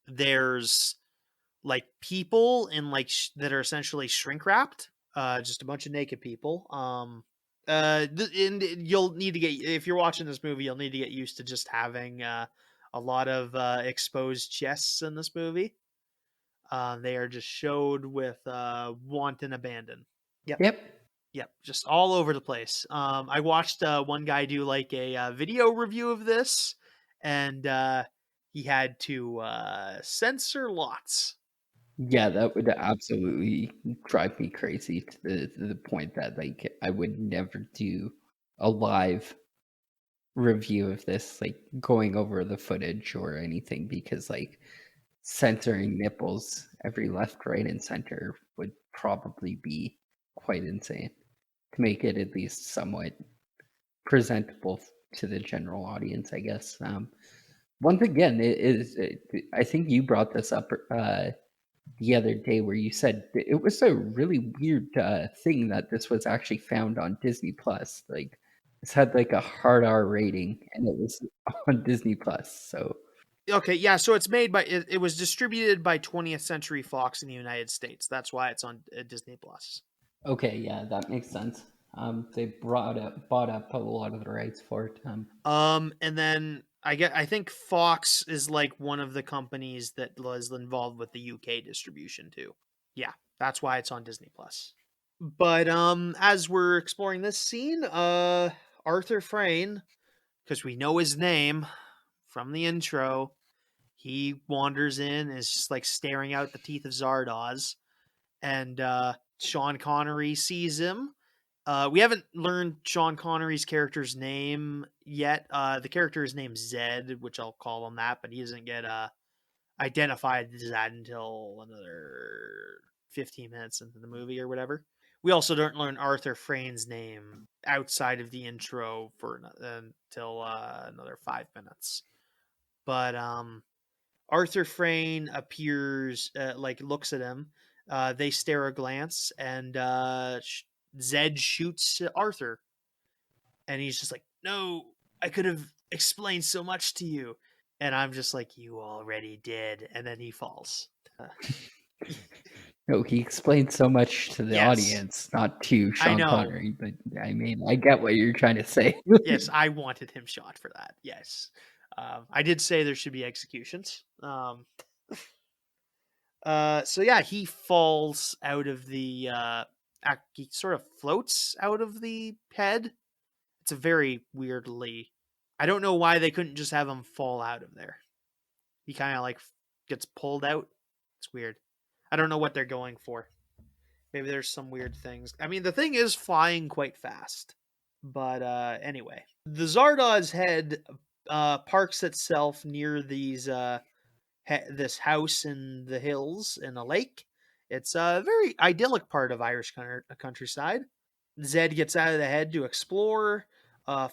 there's like people in like that are essentially shrink wrapped. Just a bunch of naked people. And you'll need to get, if you're watching this movie, you'll need to get used to just having a lot of exposed chests in this movie. They are just showed with want and abandon. Yep. Yep. Yep, just all over the place. I watched one guy do like a video review of this, and he had to censor lots. Yeah, that would absolutely drive me crazy to the point that like I would never do a live review of this, like going over the footage or anything, because like censoring nipples every left, right, and center would probably be quite insane to make it at least somewhat presentable to the general audience, I guess. Once again, I think you brought this up the other day, where you said it was a really weird thing that this was actually found on Disney Plus. Like this had like a hard R rating, and it was on Disney Plus. So Okay, yeah, so it's made by it was distributed by 20th Century Fox in the United States. That's why it's on Disney Plus. okay, yeah, that makes sense. They bought up a lot of the rights for it. And then I think Fox is like one of the companies that was involved with the UK distribution too. Yeah, that's why it's on Disney Plus. But as we're exploring this scene, Arthur Frayne, because we know his name from the intro, he wanders in and is just like staring out the teeth of Zardoz, and Sean Connery sees him. We haven't learned Sean Connery's character's name yet. The character is named Zed, which I'll call him that, but he doesn't get identified as that until another 15 minutes into the movie or whatever. We also don't learn Arthur Frayne's name outside of the intro for until another 5 minutes. But Arthur Frayne appears, like looks at him. They stare a glance, and Zed shoots Arthur, and he's just like, "No, I could have explained so much to you," and I'm just like, "You already did," and then he falls. No, he explained so much to the Yes, audience, not to I Sean know. Connery. But I mean, I get what you're trying to say. Yes, I wanted him shot for that. Yes, I did say there should be executions. So yeah, he falls out of the he sort of floats out of the head. It's a very weirdly, I don't know why they couldn't just have him fall out of there. He kind of like gets pulled out. It's weird. I don't know what they're going for. Maybe there's some weird things. I mean, the thing is flying quite fast. But anyway, the Zardoz head parks itself near these this house in the hills in a lake. It's a very idyllic part of Irish countryside. Zed gets out of the head to explore,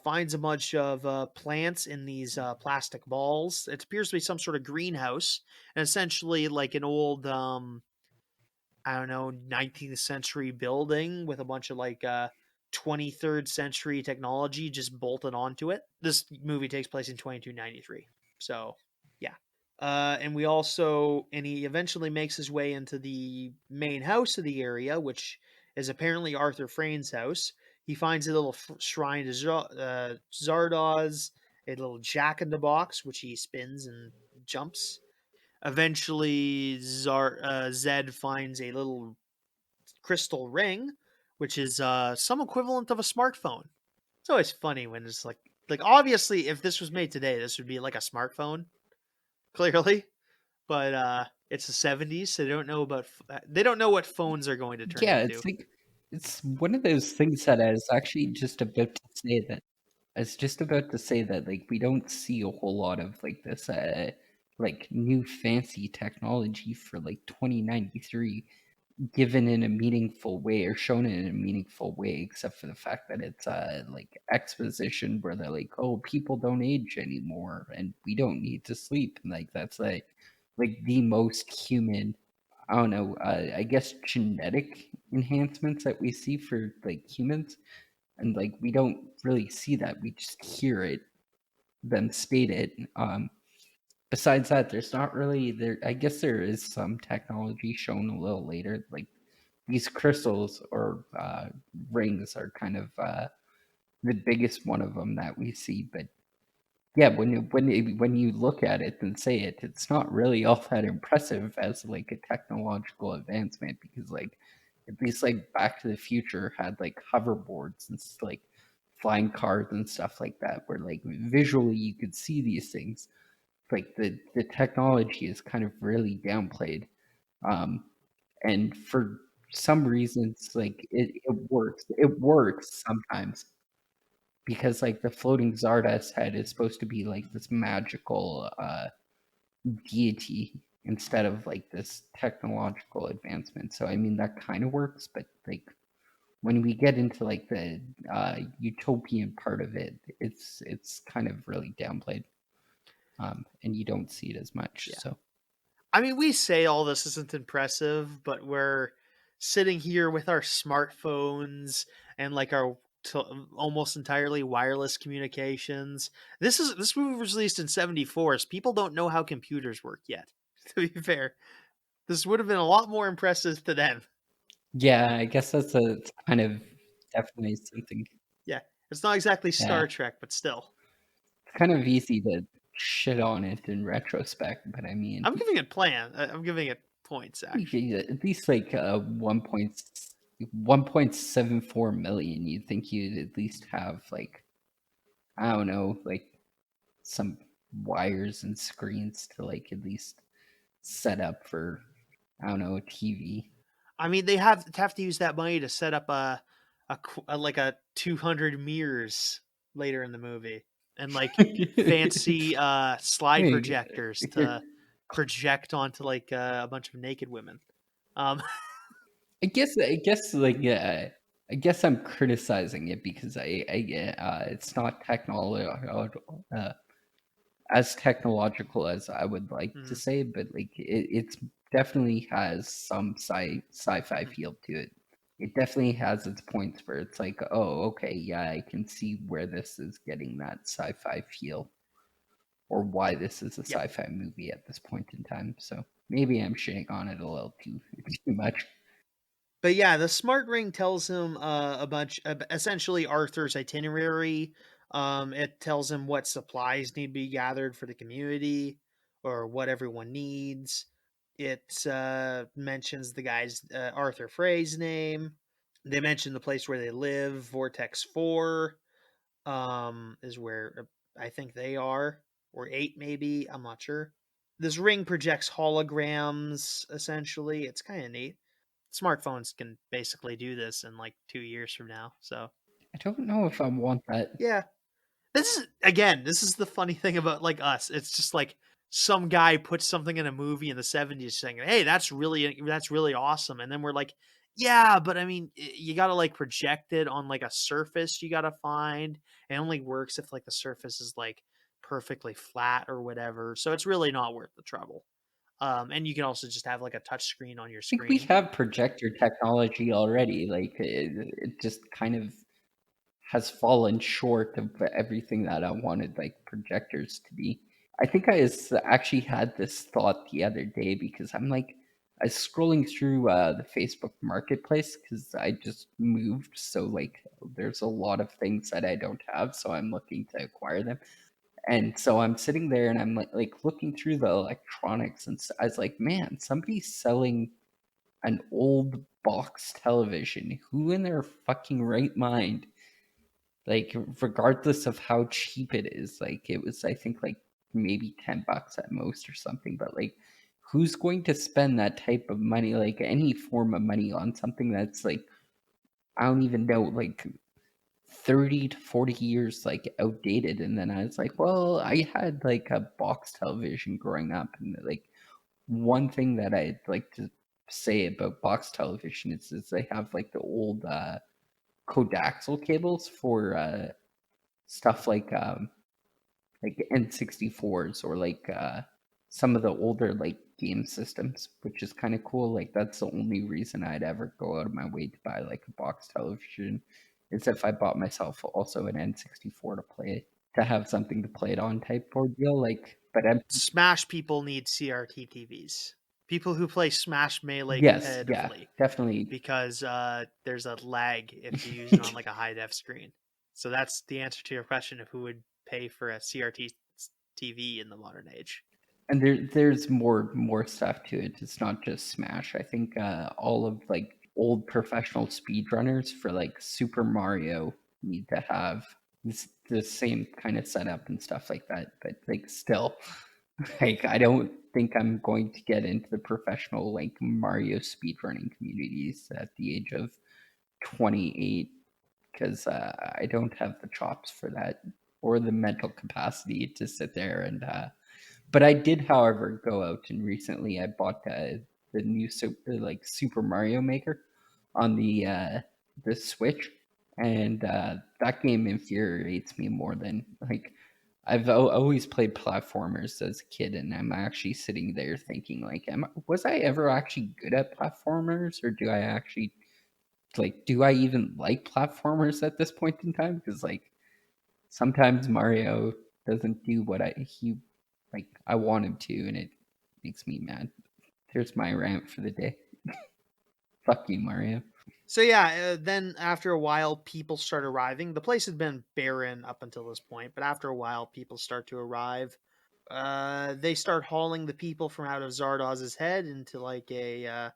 finds a bunch of plants in these plastic balls. It appears to be some sort of greenhouse, and essentially like an old, I don't know, 19th century building with a bunch of like 23rd century technology just bolted onto it. This movie takes place in 2293. So, yeah. And he eventually makes his way into the main house of the area, which is apparently Arthur Frayn's house. He finds a little shrine to Zardoz, a little jack in the box, which he spins and jumps. Eventually, Zed finds a little crystal ring, which is some equivalent of a smartphone. It's always funny when it's like obviously if this was made today, this would be like a smartphone, clearly. But it's the 70s, so they don't know what phones are going to turn Yeah, into. it's like it's one of those things that I was actually just about to say that I was just about to say that like we don't see a whole lot of like this like new fancy technology for like 2093 given in a meaningful way or shown in a meaningful way, except for the fact that it's like exposition where they're like, oh, people don't age anymore and we don't need to sleep, and like that's like the most human, I don't know, I guess genetic enhancements that we see for like humans, and like we don't really see that, we just hear it them state it. Besides that, there's not really there. I guess there is some technology shown a little later, like these crystals or rings are kind of the biggest one of them that we see. But yeah, when you look at it and say it, it's not really all that impressive as like a technological advancement, because like at least like Back to the Future had like hoverboards and like flying cars and stuff like that, where like visually you could see these things. Like the technology is kind of really downplayed. Um, and for some reasons like it works sometimes, because like the floating Zardoz head is supposed to be like this magical deity instead of like this technological advancement, so I mean that kind of works, but like when we get into like the utopian part of it, it's kind of really downplayed, and you don't see it as much. Yeah. So I mean, we say all this isn't impressive, but we're sitting here with our smartphones and like our almost entirely wireless communications. This movie was released in 74, so people don't know how computers work yet. To be fair, this would have been a lot more impressive to them. yeah, I guess it's kind of definitely something. Yeah, it's not exactly Yeah, Star Trek, but still, it's kind of easy to shit on it in retrospect, but I mean, I'm giving it points actually. at least like 1.74 million. You'd think you'd at least have like, I don't know, like some wires and screens to like at least set up for, I don't know, a TV. I mean, they have to use that money to set up like a 200 mirrors later in the movie, and like fancy slide Hey, projectors if you're to project onto like a bunch of naked women. Um, I guess like yeah, I guess I'm criticizing it because it's not uh, as technological as I would like to mhm, say, but like it's definitely has some sci-fi mhm. feel to it. It definitely has its points where it's like, oh, okay, yeah, I can see where this is getting that sci-fi feel, or why this is a Yep. sci-fi movie at this point in time. So maybe I'm shitting on it a little too much. But yeah, the smart ring tells him a bunch, essentially Arthur's itinerary. It tells him what supplies need to be gathered for the community or what everyone needs. It mentions the guy's Arthur Frey's name. They mention the place where they live. Vortex 4 is where I think they are, or 8 maybe. I'm not sure. This ring projects holograms, essentially. It's kind of neat. Smartphones can basically do this in like 2 years from now. So I don't know if I want that. yeah, this is the funny thing about like us. It's just like some guy puts something in a movie in the 70s saying, "Hey, that's really awesome," and then we're like, "Yeah, but I mean, you got to like project it on like a surface. You got to find. It only works if like the surface is like perfectly flat or whatever. So it's really not worth the trouble." And you can also just have like a touch screen on your I think we screen. have projector technology already. Like it just kind of has fallen short of everything that I wanted like projectors to be. I think actually had this thought the other day because I was scrolling through the Facebook Marketplace because I just moved, so like there's a lot of things that I don't have, so I'm looking to acquire them. And so I'm sitting there and I'm like looking through the electronics, and I was like, man, somebody's selling an old box television. Who in their fucking right mind, like regardless of how cheap it is, like it was I think like maybe $10 at most or something, but like who's going to spend that type of money, like any form of money, on something that's like I don't even know, like 30 to 40 years like outdated? And then I was like, well, I had like a box television growing up, and like one thing that I'd like to say about box television is they have like the old coaxial cables for stuff like N64s, or like some of the older like game systems, which is kind of cool. Like that's the only reason I'd ever go out of my way to buy like a box television, is if I bought myself also an N64 to play, to have something to play it on type ordeal. Like, but I'm Smash people need CRT TVs. People who play Smash Melee yes, yeah, competitively, definitely. because there's a lag if you use it on like a high def screen. So that's the answer to your question of who would pay for a CRT TV in the modern age. And there's more stuff to it. It's not just Smash. I think all of like old professional speedrunners for like Super Mario need to have the same kind of setup and stuff like that. But like still, like I don't think I'm going to get into the professional like Mario speedrunning communities at the age of 28, because I don't have the chops for that or the mental capacity to sit there and but I did, however, go out and recently I bought the new Super Mario Maker on the Switch, and that game infuriates me more than like always played platformers as a kid, and I'm actually sitting there thinking like, was I ever actually good at platformers, or do I actually like do I even like platformers at this point in time? Because like sometimes Mario doesn't do what he like I want him to, and it makes me mad. There's my rant for the day. Fuck you, Mario. So yeah, then after a while, people start arriving. The place had been barren up until this point, but after a while, people start to arrive. They start hauling the people from out of Zardoz's head into like a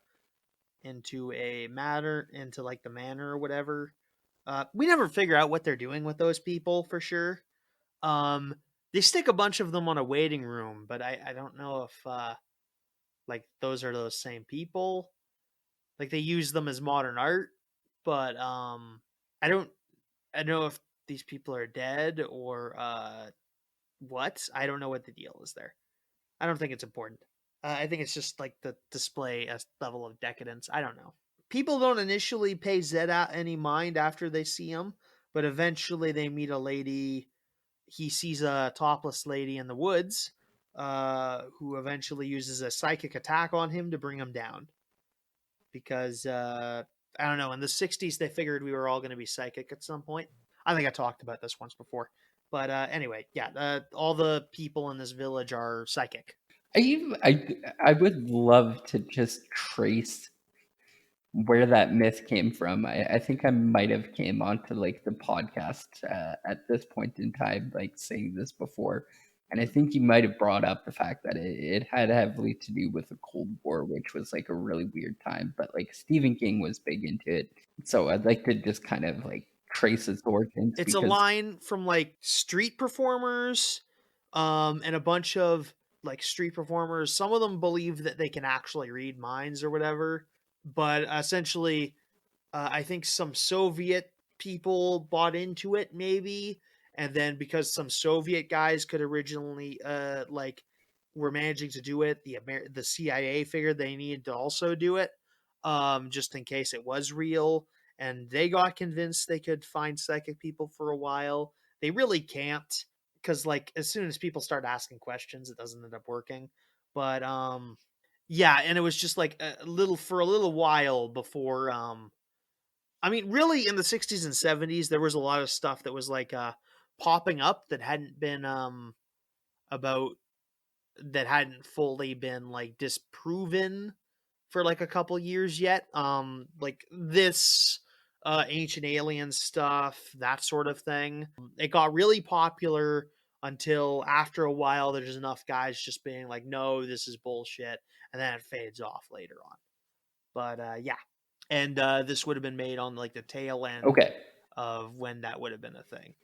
matter into like the manor or whatever. We never figure out what they're doing with those people for sure. Um, they stick a bunch of them on a waiting room, but I don't know if like those are those same people. Like they use them as modern art, but I don't know if these people are dead or what. I don't know what the deal is there. I don't think it's important. I think it's just like the display a level of decadence. I don't know. People don't initially pay Zed any mind after they see him, but eventually they meet a lady. He sees a topless lady in the woods, who eventually uses a psychic attack on him to bring him down. Because I don't know, in the '60s they figured we were all going to be psychic at some point. I think I talked about this once before, but anyway, yeah, all the people in this village are psychic. I would love to just trace where that myth came from. I think I might have came onto like the podcast at this point in time, like saying this before, and I think you might have brought up the fact that it had heavily to do with the Cold War, which was like a really weird time. But like Stephen King was big into it, so I'd like to just kind of like trace its origins It's a because line from like street performers, and a bunch of like street performers. Some of them believe that they can actually read minds or whatever, but essentially I think some Soviet people bought into it, maybe, and then because some Soviet guys could originally like were managing to do it, the CIA figured they needed to also do it, just in case it was real, and they got convinced they could find psychic people for a while. They really can't, because like as soon as people start asking questions, it doesn't end up working. But yeah, and it was just like a little while before I mean, really, in the 60s and 70s, there was a lot of stuff that was like popping up that hadn't been about that hadn't fully been like disproven for like a couple years yet. Like this ancient alien stuff, that sort of thing. It got really popular until after a while there's enough guys just being like, no, this is bullshit, and then it fades off later on. But yeah. And this would have been made on like the tail end Okay. of when that would have been a thing.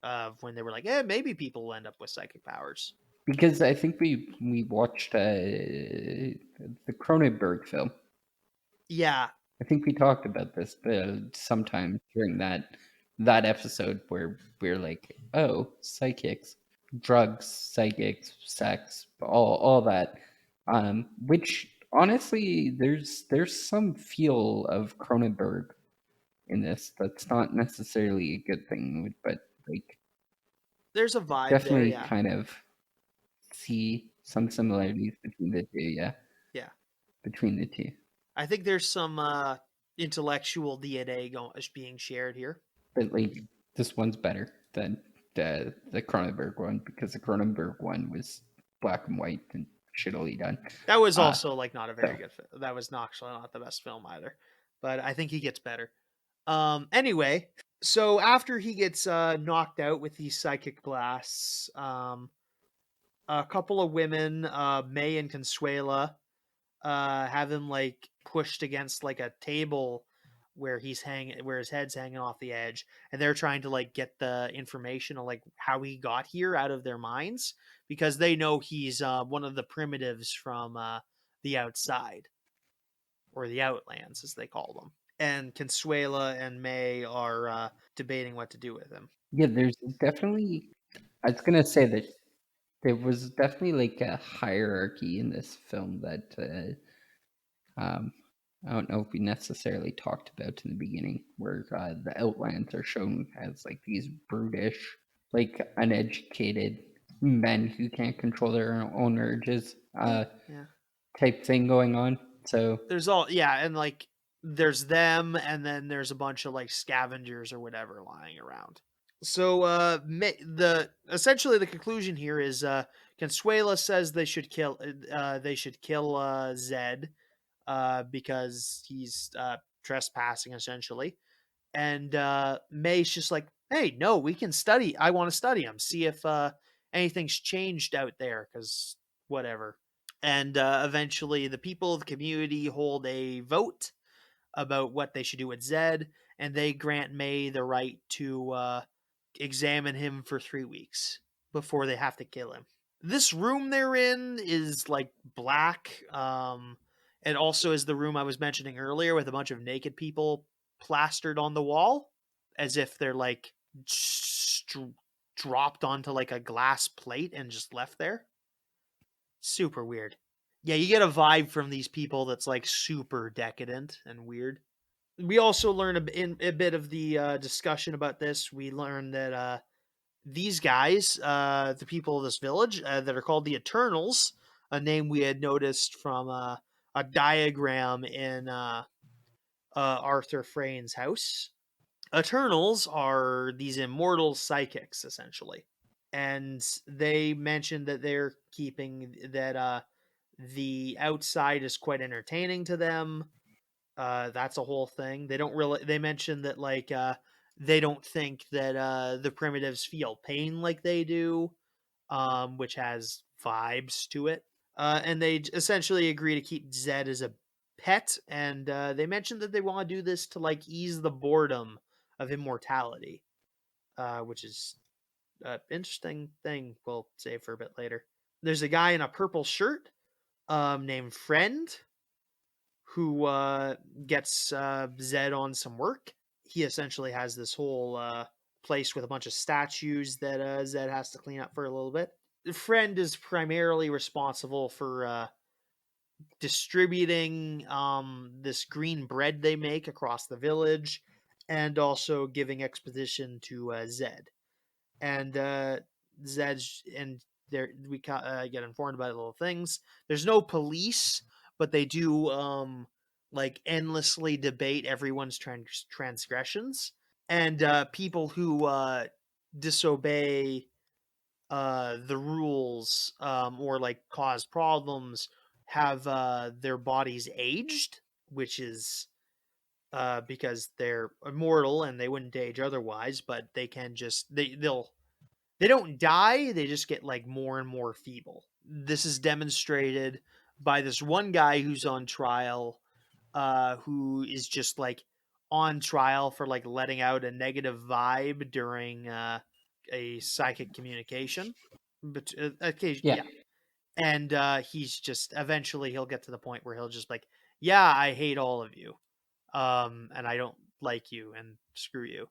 Of when they were like, eh, maybe people will end up with psychic powers. Because I think we watched the Cronenberg film. Yeah. I think we talked about this sometime during that episode where we're like, oh, psychics, drugs, psychics, sex, all that. Which honestly, there's some feel of Cronenberg in this. That's not necessarily a good thing, but like There's a vibe there, definitely yeah. kind of see some similarities between the two. Yeah, Yeah. between the two. I think there's some intellectual DNA being shared here. But like this one's better than the Cronenberg one because the Cronenberg one was black and white and shittily done. That was also like not a very So good film. That was actually not the best film either. But I think he gets better. Anyway, so after he gets knocked out with these psychic blasts, a couple of women, May and Consuela, have him like pushed against like a table where where his head's hanging off the edge, and they're trying to like get the information of like how he got here out of their minds, because they know he's one of the primitives from the outside, or the outlands as they call them. And Consuela and May are debating what to do with him. yeah, there's definitely. I was gonna say that there was definitely like a hierarchy in this film that I don't know if we necessarily talked about in the beginning, where the Outlands are shown as like these brutish, like uneducated men who can't control their own urges, Yeah. type thing going on. So There's all, yeah, and like there's them, and then there's a bunch of like scavengers or whatever lying around. So the essentially the conclusion here is Consuela says they should kill Zed because he's trespassing essentially. And May's just like, hey, no, we can study. I want to study him, see if anything's changed out there, because whatever. And eventually, the people of the community hold a vote about what they should do with Zed, and they grant May the right to examine him for 3 weeks before they have to kill him. This room they're in is like black. It also is the room I was mentioning earlier with a bunch of naked people plastered on the wall, as if they're like dropped onto like a glass plate and just left there. Super weird. Yeah, you get a vibe from these people that's like super decadent and weird. We also learn in a bit of the discussion about this. We learn that these guys, the people of this village that are called the Eternals, a name we had noticed from a diagram in Arthur Frayne's house. Eternals are these immortal psychics, essentially. And they mentioned that they're keeping that the outside is quite entertaining to them. That's a whole thing. They don't really. They mentioned that like they don't think that the primitives feel pain like they do, which has vibes to it. And they essentially agree to keep Zed as a pet, and they mentioned that they want to do this to like ease the boredom of immortality, which is an interesting thing we'll save for a bit later. There's a guy in a purple shirt named Friend who gets Zed on some work. He essentially has this whole place with a bunch of statues that Zed has to clean up for a little bit. Friend is primarily responsible for distributing this green bread they make across the village, and also giving exposition to Zed. And Zed's and there we get informed about little things. There's no police, but they do like endlessly debate everyone's transgressions, and people who disobey the rules, or like cause problems, have their bodies aged, which is because they're immortal and they wouldn't age otherwise, but they can just they don't die, they just get like more and more feeble. This is demonstrated by this one guy who's on trial, who is just like on trial for like letting out a negative vibe during a psychic communication. But occasion, Yeah. yeah. And he's just eventually he'll get to the point where he'll just like, yeah, I hate all of you, and I don't like you, and screw you.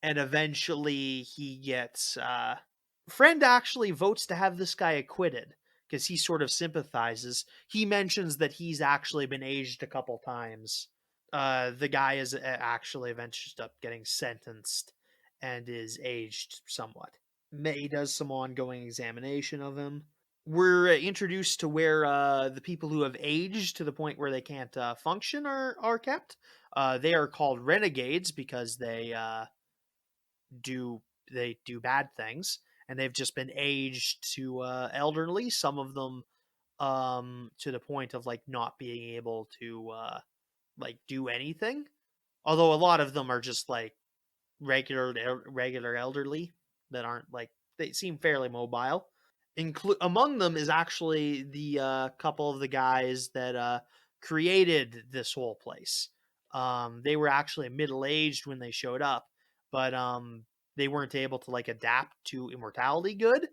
And eventually he gets friend actually votes to have this guy acquitted because he sort of sympathizes. He mentions that he's actually been aged a couple times. The guy is actually eventually up getting sentenced and is aged somewhat. May does some ongoing examination of him. We're introduced to where the people who have aged to the point where they can't function are kept. They are called renegades because do they do bad things, and they've just been aged to elderly. Some of them to the point of like not being able to like do anything. Although a lot of them are just like regular elderly that aren't like they seem fairly mobile. Among them is actually the couple of the guys that created this whole place. They were actually middle aged when they showed up, but they weren't able to like adapt to immortality good.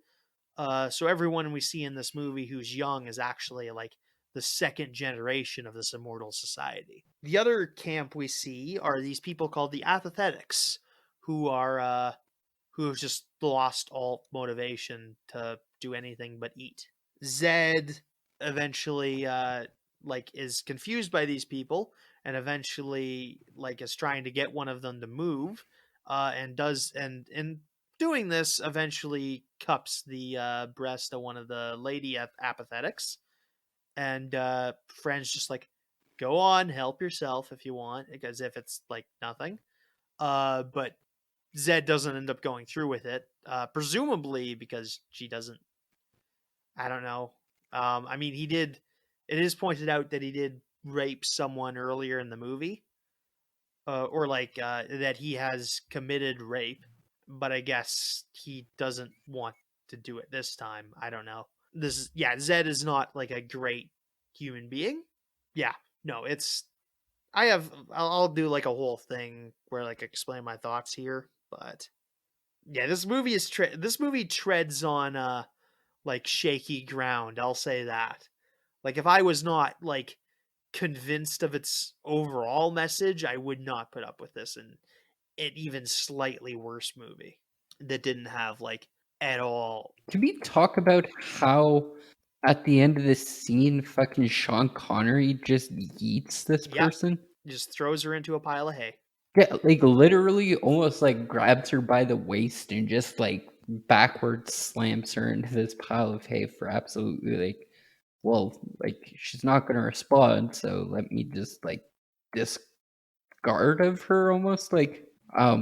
So everyone we see in this movie who's young is actually like the second generation of this immortal society. The other camp we see are these people called the apathetics, who are who have just lost all motivation to do anything but eat. Zed eventually like is confused by these people, and eventually like is trying to get one of them to move, and does and in doing this eventually cups the breast of one of the lady apathetics, and friends just like, go on, help yourself if you want, because if it's like nothing. But Zed doesn't end up going through with it, presumably because she doesn't. I don't know. I mean, he did. It is pointed out that he did rape someone earlier in the movie, or like that he has committed rape, but I guess he doesn't want to do it this time. I don't know. This is yeah. Zed is not like a great human being. Yeah, no, it's. I have. I'll do like a whole thing where like explain my thoughts here, but yeah, this movie is this movie treads on like shaky ground. I'll say that. Like if I was not like convinced of its overall message, I would not put up with this and an even slightly worse movie that didn't have like at all. Can we talk about how at the end of this scene, fucking Sean Connery just yeets this Yep, person? just throws her into a pile of hay. Yeah, like literally almost like grabs her by the waist and just like backwards slams her into this pile of hay for absolutely like, well, like she's not gonna respond, so let me just like discard of her almost like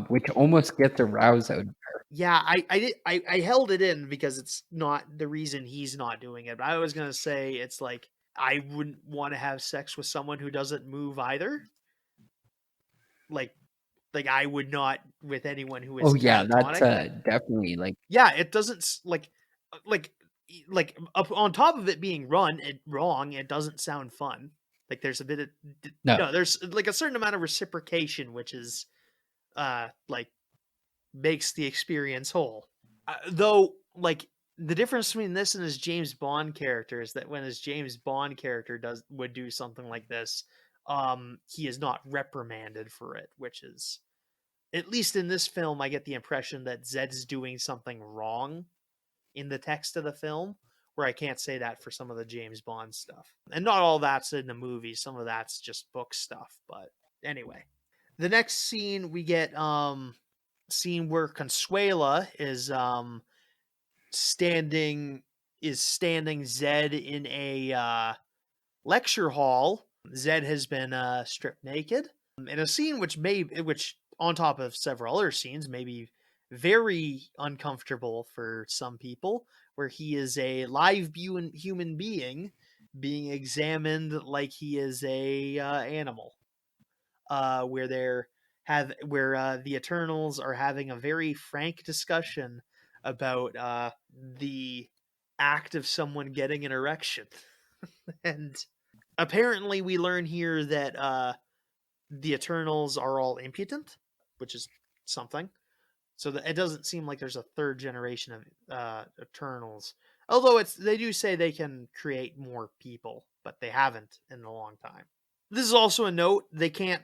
which almost gets a rouse out. Yeah, I held it in because it's not the reason he's not doing it. But I was gonna say it's like I wouldn't want to have sex with someone who doesn't move either. Like I would not with anyone who Oh is yeah, that's catatonic. definitely like Yeah, it doesn't like up on top of it being wrong. It doesn't sound fun. Like there's a bit of no. no, there's like a certain amount of reciprocation, which is like makes the experience whole. Though, like the difference between this and his James Bond character is that when his James Bond character would do something like this, he is not reprimanded for it, which is at least in this film, I get the impression that Zed's doing something wrong in the text of the film, where I can't say that for some of the James Bond stuff. And not all that's in the movie, some of that's just book stuff, but anyway. The next scene we get scene where Consuela is standing standing Zed in a lecture hall Zed has been stripped naked in a scene which on top of several other scenes may be very uncomfortable for some people, where he is a live human being being examined like he is a animal. Where the Eternals are having a very frank discussion about the act of someone getting an erection. And apparently we learn here that the Eternals are all impotent, which is something. So it doesn't seem like there's a third generation of Eternals. Although they do say they can create more people, but they haven't in a long time. This is also a note. They can't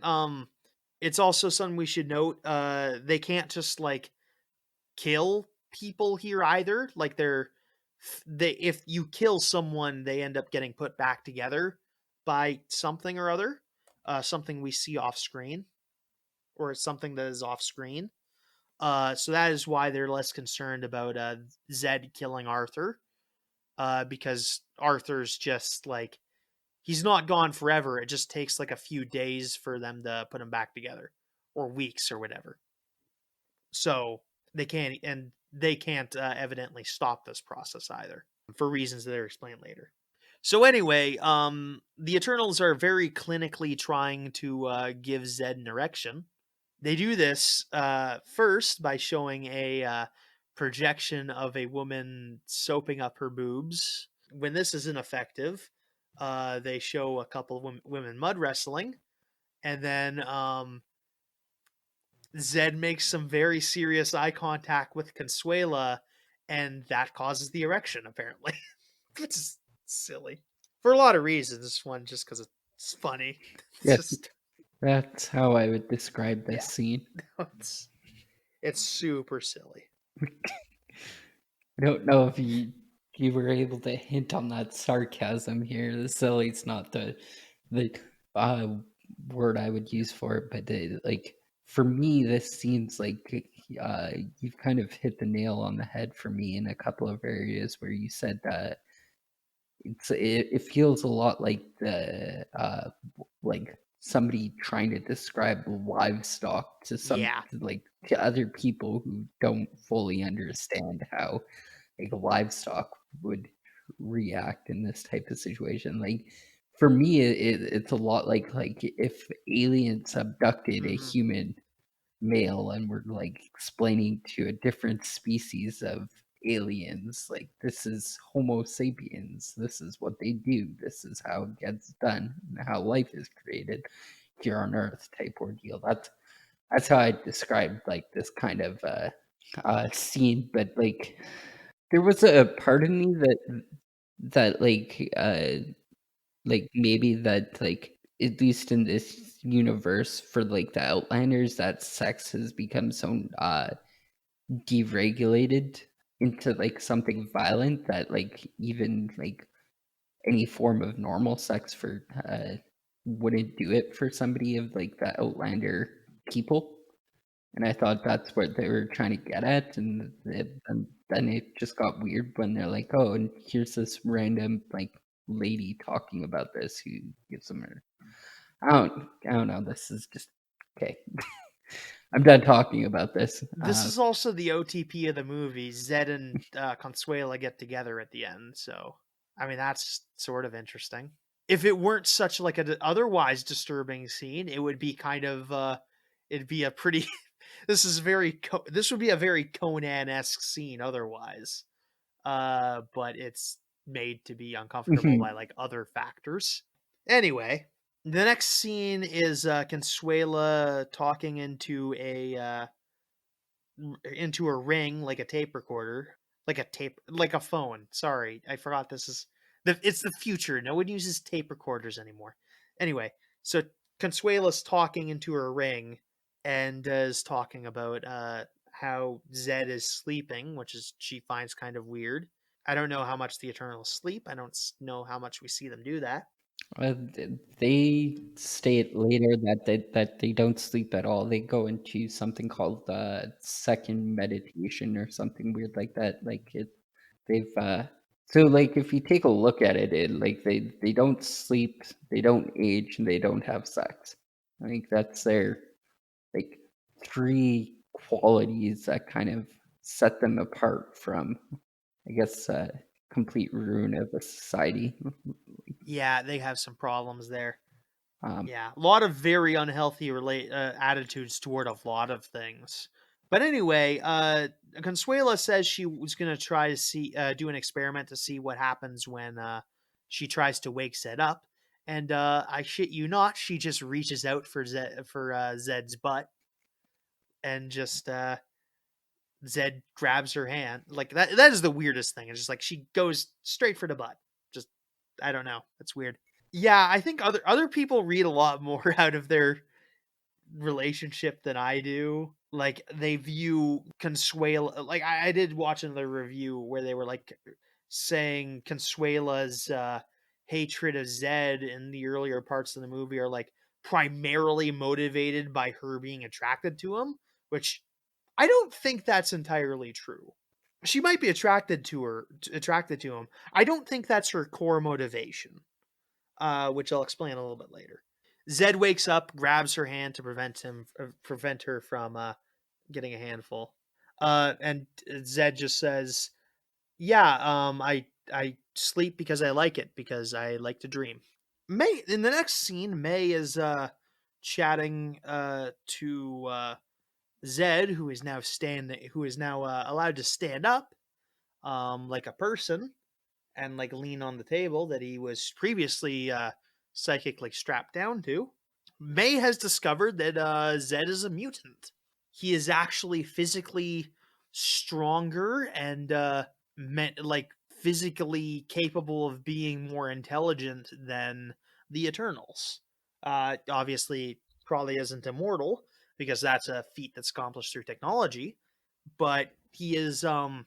it's also something we should note. They can't just like kill people here either. Like they if you kill someone, they end up getting put back together by something or other. Something we see off screen, or something that is off screen. So that is why they're less concerned about Zed killing Arthur, because Arthur's just like, he's not gone forever. It just takes like a few days for them to put him back together, or weeks or whatever. So they can't evidently stop this process either, for reasons that are explained later. So anyway, the Eternals are very clinically trying to give Zed an erection. They do this first by showing a projection of a woman soaping up her boobs. When this is ineffective, they show a couple of women mud wrestling, and then Zed makes some very serious eye contact with Consuela, and that causes the erection, apparently. Which is silly. For a lot of reasons. This one, just because it's funny. It's Yeah, just, that's how I would describe this yeah. scene. It's super silly. I don't know if you were able to hint on that sarcasm here. The silly's not the uh, word I would use for it, but like for me, this seems like you've kind of hit the nail on the head for me in a couple of areas where you said that it feels a lot like the like somebody trying to describe livestock to Yeah. to other people who don't fully understand how like livestock would react in this type of situation. Like for me, it's a lot like if aliens abducted a Mm-hmm. human male and were like explaining to a different species of aliens, like this is Homo sapiens, this is what they do, this is how it gets done, how life is created here on Earth type ordeal. That's how I described like this kind of scene. But like there was a part of me that like maybe that like at least in this universe for like the Outlanders, that sex has become so deregulated into like something violent that like even like any form of normal sex for wouldn't do it for somebody of like the Outlander people. And I thought that's what they were trying to get at, and then it just got weird when they're like, "Oh, and here's this random like lady talking about this who gives them her." I don't know. This is just okay. I'm done talking about this. This is also the OTP of the movie. Zed and Consuela get together at the end, so I mean that's sort of interesting. If it weren't such like a otherwise disturbing scene, it would be kind of it'd be a pretty this would be a very Conan-esque scene otherwise. But it's made to be uncomfortable by like other factors. Anyway, the next scene is Consuela talking into a ring, like a tape recorder, like a phone. Sorry, I forgot it's the future. No one uses tape recorders anymore. Anyway, so Consuela's talking into her ring and is talking about how Zed is sleeping, which is she finds kind of weird. I don't know how much the Eternals sleep. I don't know how much we see them do that. They state later that they don't sleep at all. They go into something called second meditation or something weird like that. Like it, they've So, like, if you take a look at it, like they don't sleep, they don't age, and they don't have sex. I think that's their like three qualities that kind of set them apart from, I guess, complete ruin of a society. Yeah, they have some problems there. Um, Yeah, a lot of very unhealthy attitudes toward a lot of things. But anyway, Consuela says she was gonna try to do an experiment to see what happens when she tries to wake Zed up, and I shit you not, she just reaches out for Zed's butt, and just Zed grabs her hand like that. That is the weirdest thing. It's just like she goes straight for the butt. Just I don't know. That's weird. Yeah, I think other people read a lot more out of their relationship than I do. Like they view Consuela like I did watch another review where they were like saying Consuela's hatred of Zed in the earlier parts of the movie are like primarily motivated by her being attracted to him, which I don't think that's entirely true. She might be attracted to him. I don't think that's her core motivation, which I'll explain a little bit later. Zed wakes up, grabs her hand to prevent her from getting a handful. And Zed just says, "Yeah, I sleep because I like it because I like to dream." May in the next scene, May is chatting to Zed, who is now allowed to stand up, like a person, and like lean on the table that he was previously psychically strapped down to. May has discovered that Zed is a mutant. He is actually physically stronger and meant like physically capable of being more intelligent than the Eternals. Obviously, probably isn't immortal because that's a feat that's accomplished through technology, but he is a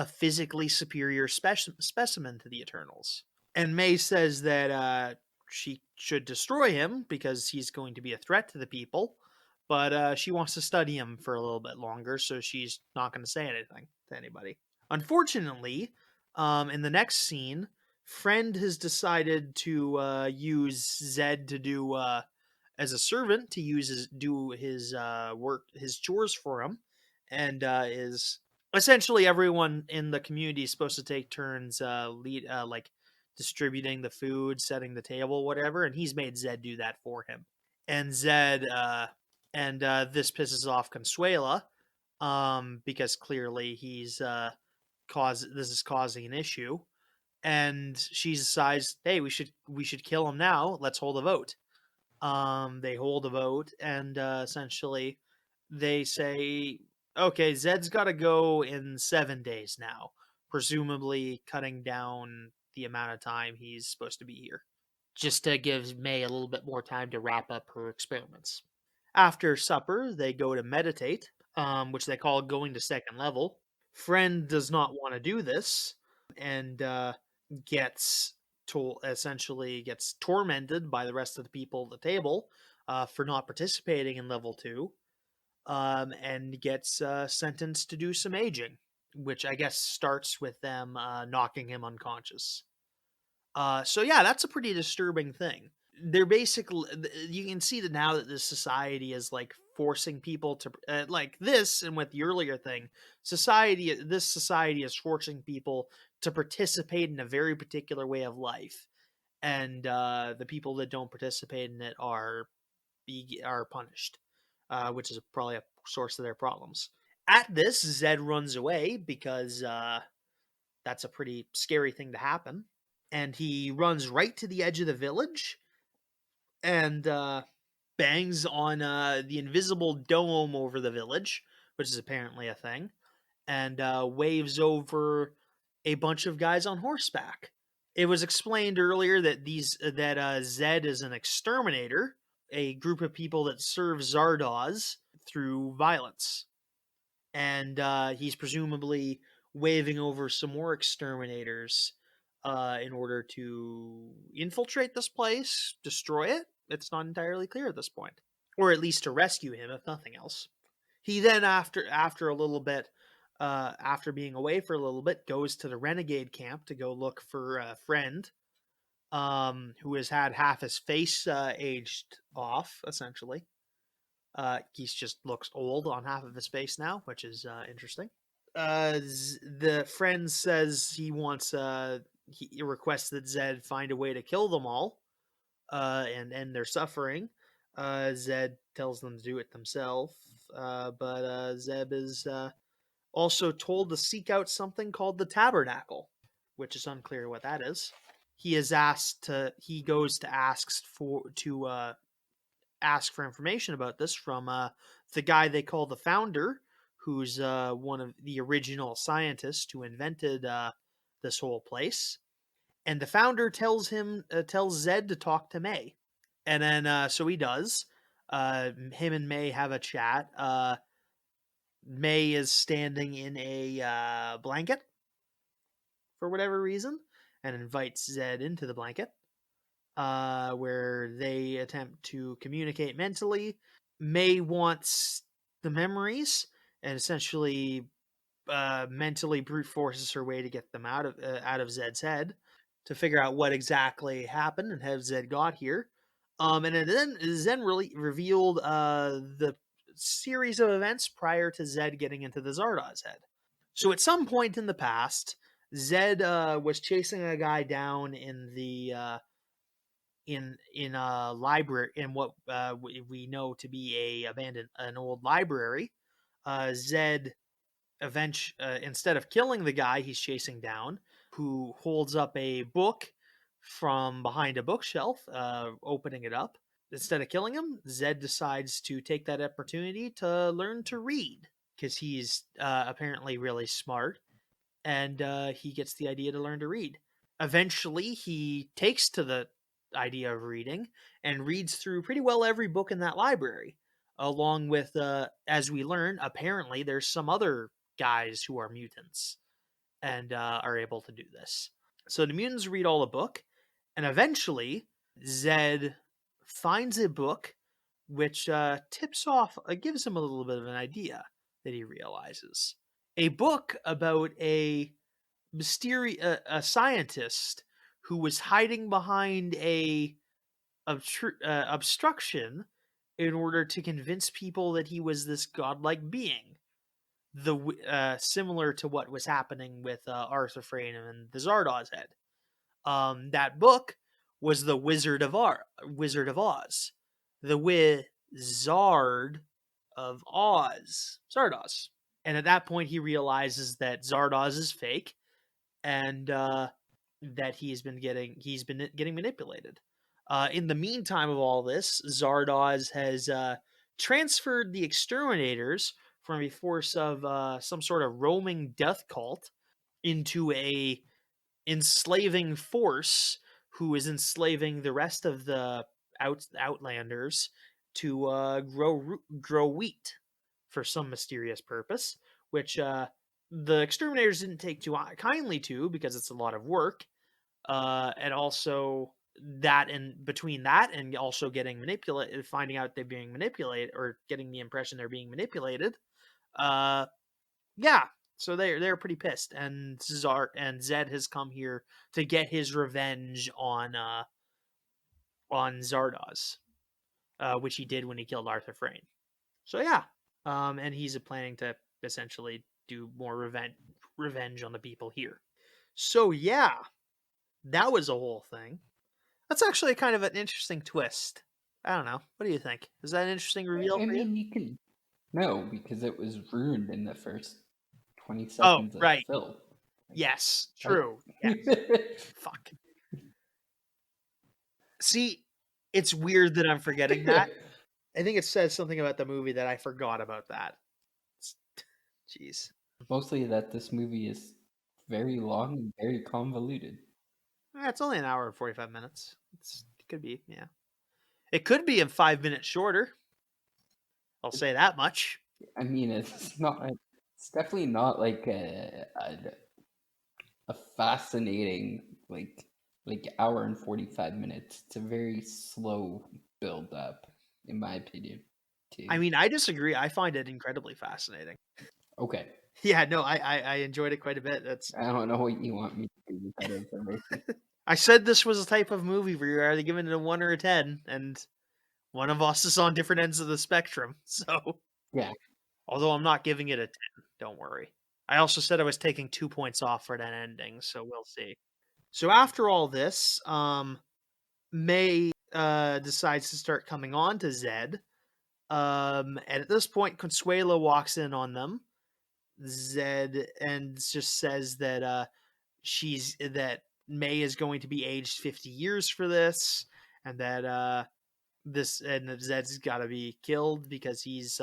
physically superior specimen to the Eternals. And May says that she should destroy him because he's going to be a threat to the people, but she wants to study him for a little bit longer, so she's not going to say anything to anybody. Unfortunately, in the next scene, Friend has decided to use Zed to do as a servant to do his work, his chores for him, and is essentially everyone in the community is supposed to take turns lead like distributing the food, setting the table, whatever, and he's made Zed do that for him. And Zed and this pisses off Consuela because clearly he's this is causing an issue, and she decides, hey, we should kill him now. Let's hold a vote. They hold a vote, and essentially they say, okay, Zed's got to go in 7 days now, presumably cutting down the amount of time he's supposed to be here, just to give May a little bit more time to wrap up her experiments. After supper, they go to meditate, which they call going to second level. Friend does not want to do this, and gets essentially gets tormented by the rest of the people at the table for not participating in level 2, and gets sentenced to do some aging, which I guess starts with them knocking him unconscious. So yeah, that's a pretty disturbing thing. They're basically, you can see that now that this society is like forcing people to like this, and with the earlier thing, this society is forcing people to participate in a very particular way of life, and the people that don't participate in it are punished, which is probably a source of their problems. At this, Zed runs away because that's a pretty scary thing to happen, and he runs right to the edge of the village and bangs on the invisible dome over the village, which is apparently a thing, and waves over a bunch of guys on horseback. It was explained earlier that Zed is an exterminator, a group of people that serve Zardoz through violence, and he's presumably waving over some more exterminators in order to infiltrate this place, destroy it. It's not entirely clear at this point, or at least to rescue him, if nothing else. He then, after a little bit, after being away for a little bit, goes to the renegade camp to go look for a friend who has had half his face aged off, essentially. He just looks old on half of his face now, which is interesting. The friend says he wants, he requests that Zed find a way to kill them all and end their suffering. Zed tells them to do it themselves, but Zeb is also told to seek out something called the Tabernacle, which is unclear what that is. He goes to ask for information about this from the guy they call the Founder, who's one of the original scientists who invented this whole place. And the Founder tells Zed to talk to May, and then so he does. Him and May have a chat. May is standing in a blanket for whatever reason and invites Zed into the blanket, where they attempt to communicate mentally. May wants the memories and essentially mentally brute forces her way to get them out of Zed's head to figure out what exactly happened and how Zed got here. And then Zen really revealed the series of events prior to Zed getting into the Zardoz head. So at some point in the past, Zed was chasing a guy down in the in a library, in what we know to be an old library. Zed instead of killing the guy he's chasing down, who holds up a book from behind a bookshelf, opening it up. Instead of killing him, Zed decides to take that opportunity to learn to read because he's apparently really smart, and he gets the idea to learn to read. Eventually, he takes to the idea of reading and reads through pretty well every book in that library. Along with, as we learn, apparently there's some other guys who are mutants and are able to do this. So the mutants read all the book, and eventually Zed finds a book which gives him a little bit of an idea that he realizes. A book about a scientist who was hiding behind a obstruction in order to convince people that he was this godlike being, similar to what was happening with Arthur Frayne and the Zardoz head. That book was the Wizard of Oz, the Wizard of Oz, Zardoz. And at that point, he realizes that Zardoz is fake, and that he's been getting manipulated. In the meantime of all this, Zardoz has transferred the exterminators from a force of some sort of roaming death cult into a enslaving force who is enslaving the rest of the Outlanders to grow wheat for some mysterious purpose, which the exterminators didn't take too kindly to because it's a lot of work, and also that, and between that and also getting manipulated, finding out they're being manipulated, or getting the impression they're being manipulated, yeah, so they're pretty pissed, and Zed has come here to get his revenge on Zardoz, which he did when he killed Arthur Frayne. So yeah, and he's planning to essentially do more revenge on the people here. So yeah, that was a whole thing. That's actually kind of an interesting twist. I don't know. What do you think? Is that an interesting reveal I for you? mean, you can no, because it was ruined in the first 20 Oh, seconds of right. film. Yes, Like, true. Yes. Fuck. See, it's weird that I'm forgetting that. I think it says something about the movie that I forgot about that. Jeez. Mostly that this movie is very long and very convoluted. It's only an hour and 45 minutes. It could be, yeah. It could be in 5 minutes shorter. I'll say that much. I mean, it's not. It's definitely not like a fascinating like hour and 45 minutes. It's a very slow build up, in my opinion. Too. I mean, I disagree. I find it incredibly fascinating. Okay. Yeah, no, I enjoyed it quite a bit. That's I don't know what you want me to do with that information. I said this was a type of movie where you're either giving it a 1 or a 10, and one of us is on different ends of the spectrum. So, Yeah. although I'm not giving it a 10, don't worry. I also said I was taking 2 points off for that ending, so we'll see. So after all this, May decides to start coming on to Zed. And at this point, Consuelo walks in on them, Zed, and just says that that May is going to be aged 50 years for this, and that that Zed's got to be killed because he's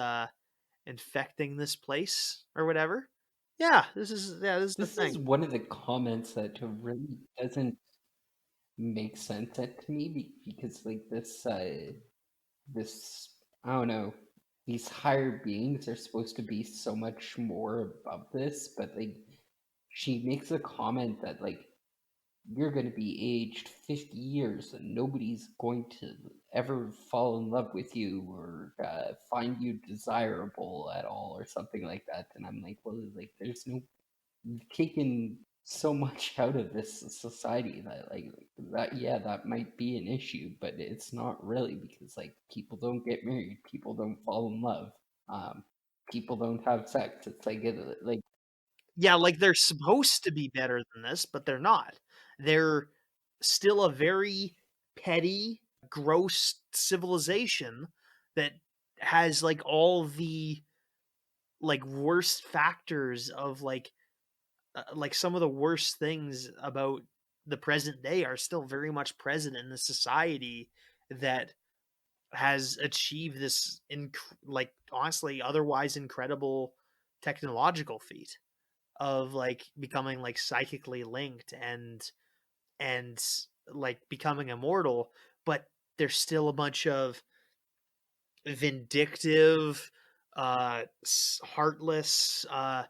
infecting this place or whatever. This is the This is thing. one of the comments that really doesn't make sense to me because like this I don't know, these higher beings are supposed to be so much more above this, but like she makes a comment that like you're going to be aged 50 years and nobody's going to ever fall in love with you or find you desirable at all or something like that. And I'm like, well, like there's no taken so much out of this society that like that, yeah, that might be an issue, but it's not really, because like people don't get married, people don't fall in love, um people don't have sex. It's like like Yeah, like they're supposed to be better than this, but they're not. They're still a very petty, gross civilization that has like all the like worst factors of like some of the worst things about the present day are still very much present in the society that has achieved this like honestly otherwise incredible technological feat of like becoming like psychically linked and like becoming immortal, but there's still a bunch of vindictive, heartless. I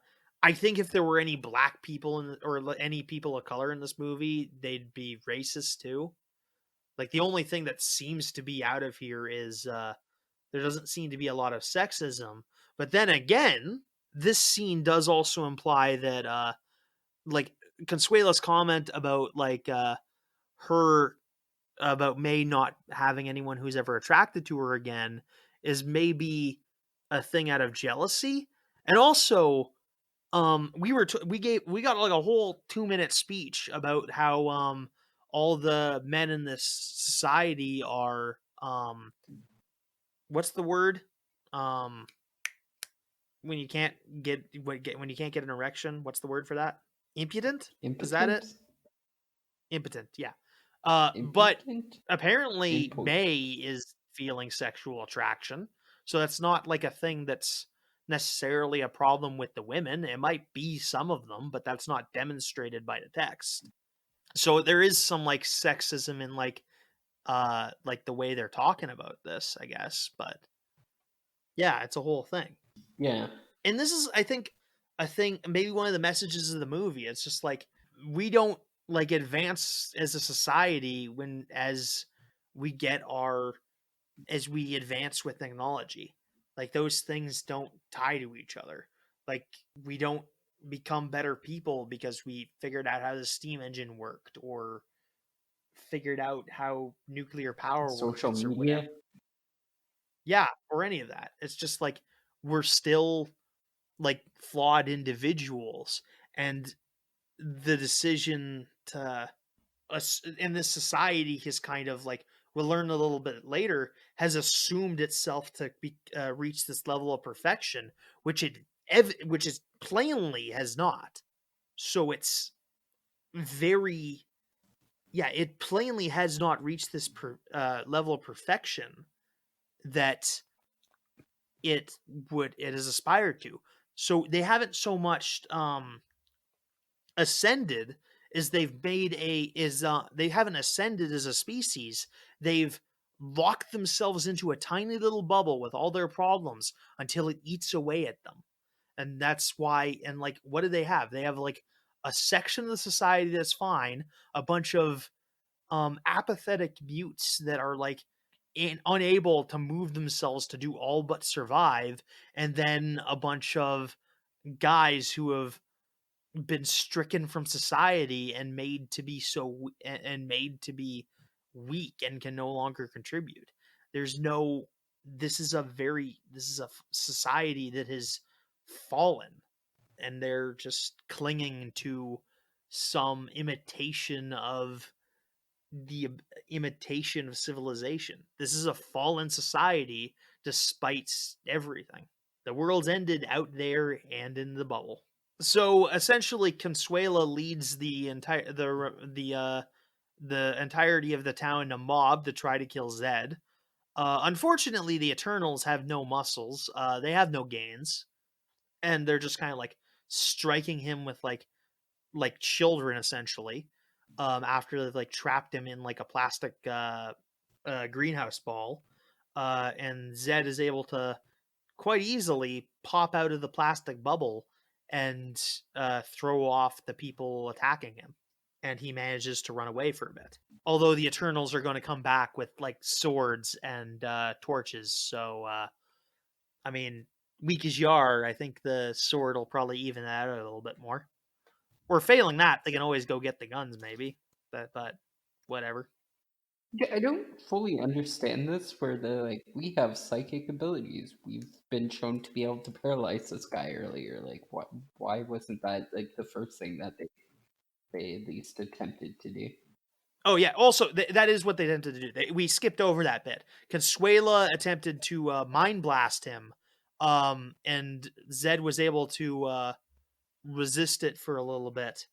think if there were any black people or any people of color in this movie, they'd be racist too. Like the only thing that seems to be out of here is there doesn't seem to be a lot of sexism. But then again, this scene does also imply that like Consuela's comment about her about May not having anyone who's ever attracted to her again is maybe a thing out of jealousy. And also we got like a whole 2-minute speech about how all the men in this society are what's the word um when you can't when you can't get an erection, what's the word for that? Impudent? Is that it? impotent, Impotent, yeah. But impotent, apparently impotent. May is feeling sexual attraction. So that's not like a thing that's necessarily a problem with the women. It might be some of them, but that's not demonstrated by the text. So there is some like sexism in like the way they're talking about this, I guess. But yeah, it's a whole thing. Yeah. And this is I think a thing maybe one of the messages of the movie. It's just like we don't like advance as a society when we get our as we advance with technology. Like those things don't tie to each other. Like we don't become better people because we figured out how the steam engine worked or figured out how nuclear power Social works or whatever. media. Yeah, or any of that. It's just like we're still like flawed individuals, and the decision to us in this society has kind of like we'll learn a little bit later has assumed itself to be reach this level of perfection, which which is plainly has not. So it's very it plainly has not reached this level of perfection that it has aspired to. So they haven't so much ascended is they've made a is they haven't ascended as a species. They've locked themselves into a tiny little bubble with all their problems until it eats away at them. And that's why and like what do they have? They have like a section of the society that's fine, a bunch of apathetic mutes that are like unable to move themselves to do all but survive, and then a bunch of guys who have been stricken from society and made to be made to be weak and can no longer contribute. There's no this is a society that has fallen, and they're just clinging to some imitation of civilization. This is a fallen society despite everything. The world's ended out there and in the bubble. So essentially, Consuela leads the entirety of the town in a mob to try to kill Zed. Unfortunately, the Eternals have no muscles. They have no gains, and they're just kind of like striking him with like children essentially. After they've like trapped him in like a plastic greenhouse ball, and Zed is able to quite easily pop out of the plastic bubble and throw off the people attacking him. And he manages to run away for a bit. Although the Eternals are going to come back with like swords and torches. So, I mean, weak as you are, I think the sword will probably even that out a little bit more. Or failing that, they can always go get the guns, maybe. But whatever. Yeah, I don't fully understand this. Where they're like, we have psychic abilities. We've been shown to be able to paralyze this guy earlier. Like, what? Why wasn't that like the first thing that they at least attempted to do? Oh yeah. Also, that is what they attempted to do. We skipped over that bit. Consuela attempted to mind blast him, and Zed was able to resist it for a little bit,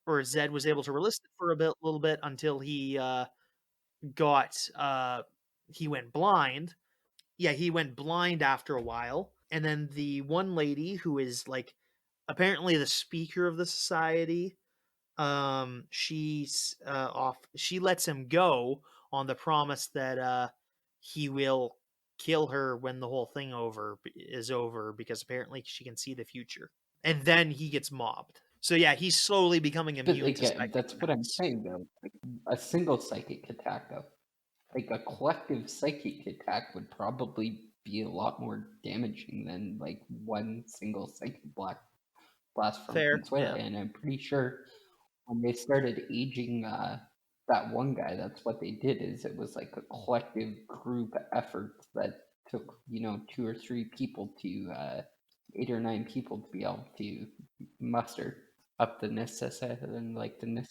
or Zed was able to resist it for little bit until he he went blind. Yeah, he went blind after a while, and then the one lady who is like apparently the speaker of the society, she lets him go on the promise that he will kill her when the whole thing is over, because apparently she can see the future, and then he gets mobbed. So yeah, he's slowly becoming But immune like, to psychic that's what I'm attacks. saying though. Like, a single psychic attack though, like a collective psychic attack would probably be a lot more damaging than like one single psychic blast from Fair, Consuela. yeah. And I'm pretty sure when they started aging that one guy, that's what they did. Is it was like a collective group effort that took 2 or 3 people to 8 or 9 people to be able to muster up the necessity and like the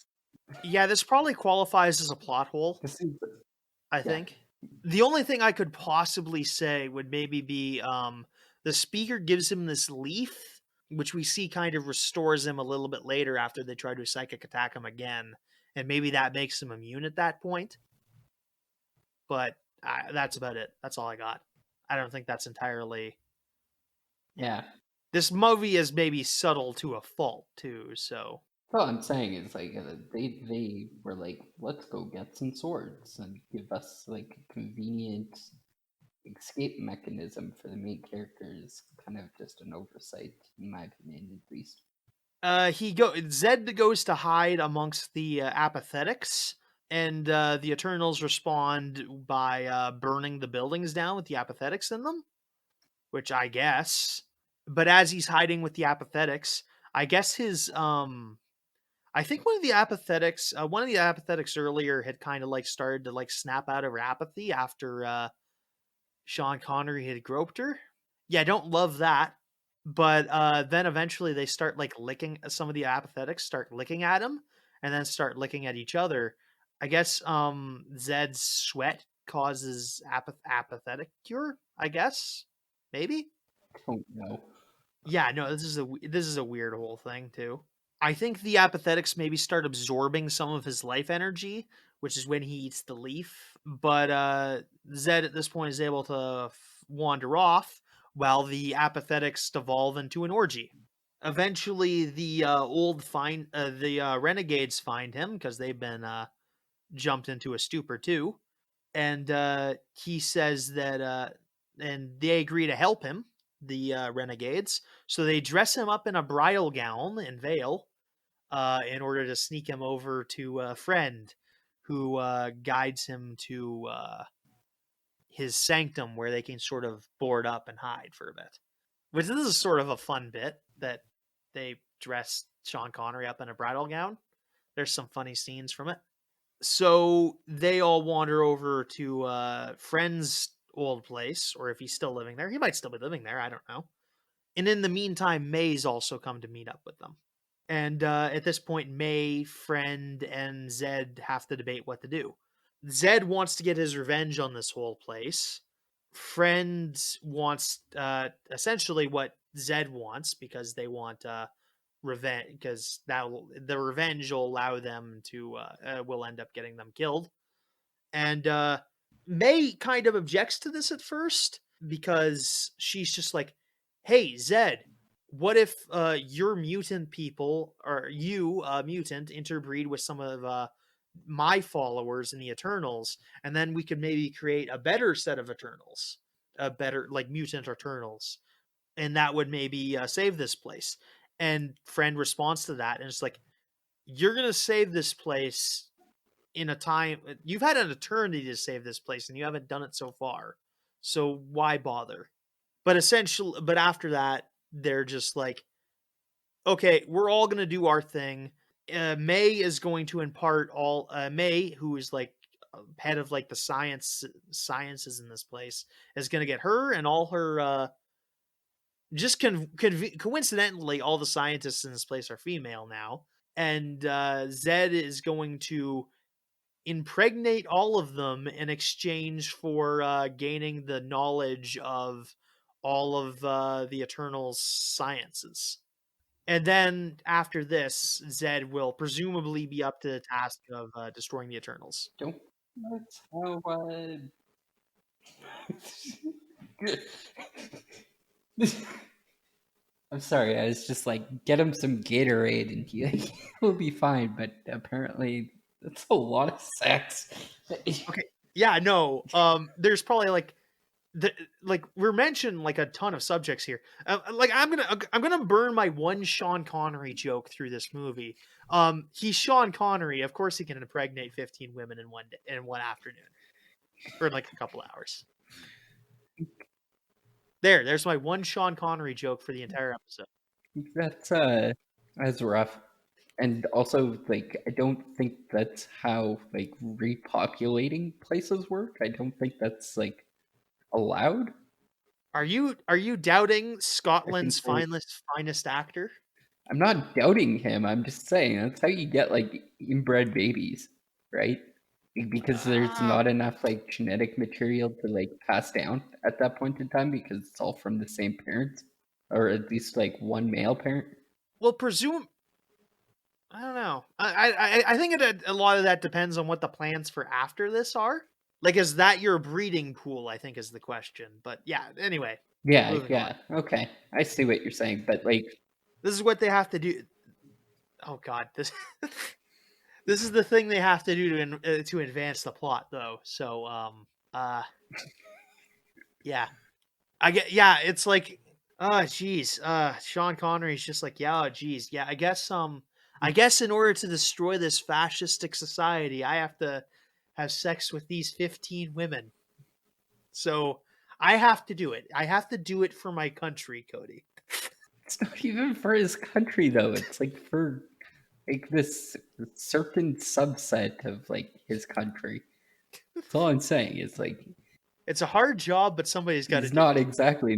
Yeah, this probably qualifies as a plot hole, this is I yeah. think. The only thing I could possibly say would maybe be the speaker gives him this leaf, which we see kind of restores him a little bit later after they try to psychic attack him again. And maybe that makes him immune at that point. But that's about it. That's all I got. I don't think that's entirely. Yeah. This movie is maybe subtle to a fault, too. So. All I'm saying is like they were like, let's go get some swords and give us like a convenient escape mechanism for the main character is kind of just an oversight, in my opinion, at least. Zed goes to hide amongst the apathetics, and the Eternals respond by burning the buildings down with the apathetics in them, which I guess. But as he's hiding with the apathetics, I guess I think one of the apathetics earlier had kind of like started to like snap out of her apathy after Sean Connery had groped her. Yeah, I don't love that. But then eventually they start like licking, some of the apathetics start licking at him and then start licking at each other. I guess Zed's sweat causes apathetic cure, I guess. Maybe? Don't know. Yeah, no, this is a weird whole thing too. I think the apathetics maybe start absorbing some of his life energy, which is when he eats the leaf. But Zed at this point is able to wander off while the apathetics devolve into an orgy. Eventually, the renegades find him because they've been jumped into a stupor too, and he says that and they agree to help him, the renegades. So they dress him up in a bridal gown and veil in order to sneak him over to a friend who guides him to his sanctum where they can sort of board up and hide for a bit. Which this is sort of a fun bit that they dress Sean Connery up in a bridal gown. There's some funny scenes from it. So they all wander over to friend's old place, or if he's still living there, he might still be living there. I don't know. And in the meantime, May's also come to meet up with them. And at this point, May, Friend, and Zed have to debate what to do. Zed wants to get his revenge on this whole place. Friend wants essentially what Zed wants, because they want revenge, because the revenge will allow them to will end up getting them killed. And May kind of objects to this at first, because she's just like, hey, Zed, what if your mutant people, or you, mutant, interbreed with some of my followers in the Eternals, and then we could maybe create a better set of Eternals, a better, like, mutant Eternals, and that would maybe save this place. And Friend responds to that, and it's like, you're gonna save this place in a time, you've had an eternity to save this place, and you haven't done it so far, so why bother? But after that, they're just like, okay, we're all gonna do our thing. May is going to impart all May, who is like head of like the sciences in this place, is gonna get her and all her just coincidentally, all the scientists in this place are female now. And Zed is going to impregnate all of them in exchange for gaining the knowledge of all of the Eternals' sciences. And then after this, Zed will presumably be up to the task of destroying the Eternals. Don't. That's how. I'm sorry. I was just like, get him some Gatorade, and he'll be fine. But apparently, that's a lot of sex. Okay. Yeah. No. There's probably like we're mentioning like a ton of subjects here. Like I'm gonna burn my one Sean Connery joke through this movie. He's Sean Connery. Of course, he can impregnate 15 women in one day, in one afternoon, or in like a couple hours. There's my one Sean Connery joke for the entire episode. That's rough. And also, like, I don't think that's how like repopulating places work. I don't think that's like allowed. Are you doubting Scotland's they- finest actor? I'm not doubting him. I'm just saying that's how you get like inbred babies, right? Because there's not enough like genetic material to like pass down at that point in time, because it's all from the same parents, or at least like one male parent. Well, I don't know. I think a lot of that depends on what the plans for after this are. Like, is that your breeding pool? I think is the question. But yeah, anyway. Yeah. Okay, I see what you're saying, but like, this is what they have to do. Oh God, this this is the thing they have to do to advance the plot, though. So, yeah, it's like, geez, Sean Connery's just like, yeah, geez, yeah, I guess in order to destroy this fascistic society, I have to have sex with these 15 women. So I have to do it. I have to do it for my country, Cody. it's not even for his country though. It's like for like this certain subset of like his country. That's all I'm saying. It's like, it's a hard job, but somebody's got to do it. He's not exactly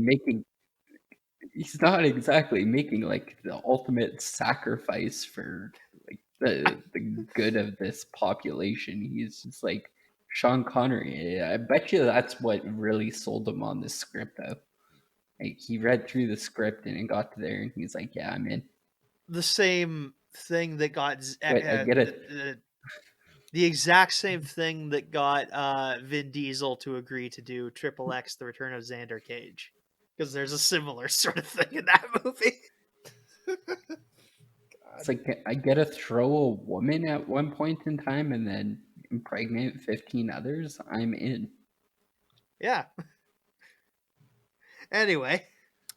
making like the ultimate sacrifice for like the good of this population. He's just like Sean Connery. I bet you that's what really sold him on this script, though. Like, he read through the script and it got to there, and he's like, "Yeah, I'm in." The same thing that got I get it. The exact same thing that got Vin Diesel to agree to do Triple X: The Return of Xander Cage, because there's a similar sort of thing in that movie. It's like, I get to throw a woman at one point in time and then impregnate 15 others. I'm in. Yeah. Anyway,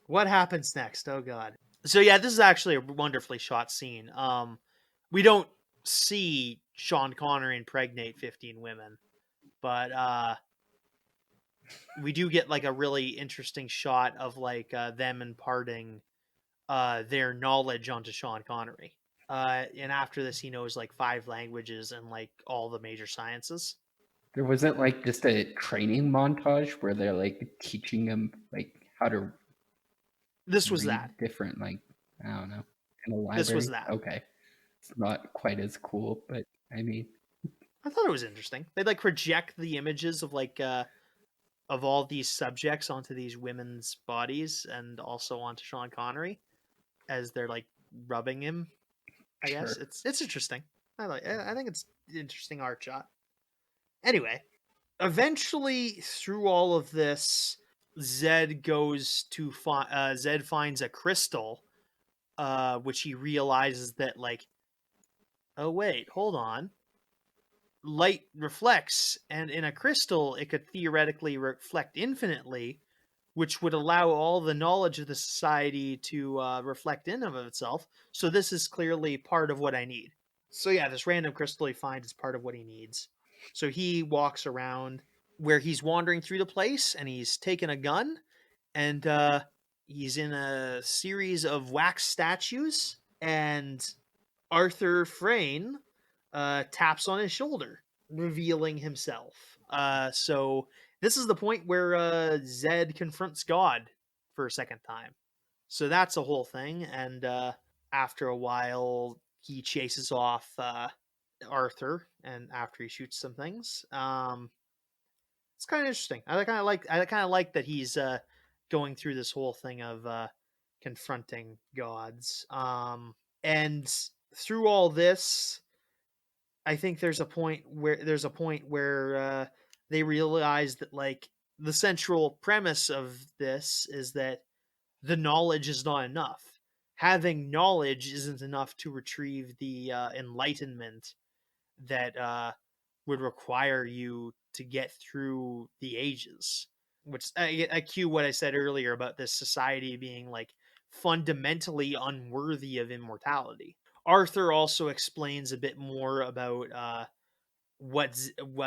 what happens next? Oh God. So yeah, this is actually a wonderfully shot scene. We don't see Sean Connery impregnate 15 women, but we do get like a really interesting shot of like them imparting their knowledge onto Sean Connery. And after this, he knows like 5 languages and like all the major sciences. There wasn't like just a training montage where they're like teaching him like how to This was read that. different, like, I don't know, in a This was library. that. Okay, it's not quite as cool, but I mean, I thought it was interesting. They'd like project the images of like of all these subjects onto these women's bodies and also onto Sean Connery as they're like rubbing him. I guess sure. it's interesting. I think it's interesting art shot. Anyway, eventually through all of this, Zed goes to Zed finds a crystal, which he realizes that like, oh wait, hold on, light reflects, and in a crystal it could theoretically reflect infinitely, which would allow all the knowledge of the society to reflect in of itself. So this is clearly part of what I need. So yeah, this random crystal he finds is part of what he needs. So he walks around where he's wandering through the place, and he's taken a gun, and he's in a series of wax statues, and Arthur Frayne taps on his shoulder, revealing himself. So this is the point where Zed confronts God for a second time. So that's a whole thing, and after a while, he chases off Arthur, and after he shoots some things, it's kind of interesting. I kind of like that he's going through this whole thing of confronting gods. And through all this, I think there's a point where they realize that like the central premise of this is that the knowledge is not enough. Having knowledge isn't enough to retrieve the enlightenment that would require you to get through the ages. Which I cue what I said earlier about this society being like fundamentally unworthy of immortality. Arthur also explains a bit more about what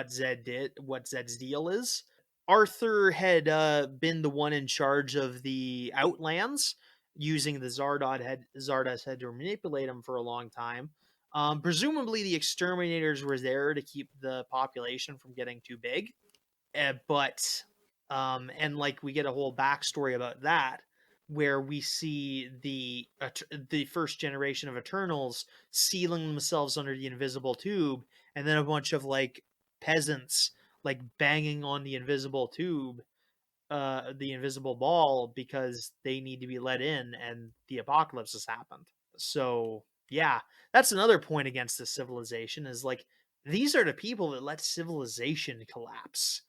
Zed's deal is. Arthur had been the one in charge of the Outlands, using the Zardoz head to manipulate him for a long time. Presumably, the exterminators were there to keep the population from getting too big, but and like we get a whole backstory about that, where we see the first generation of Eternals sealing themselves under the invisible tube, and then a bunch of like peasants like banging on the invisible tube, the invisible ball, because they need to be let in, and the apocalypse has happened. So yeah, that's another point against the civilization is like these are the people that let civilization collapse.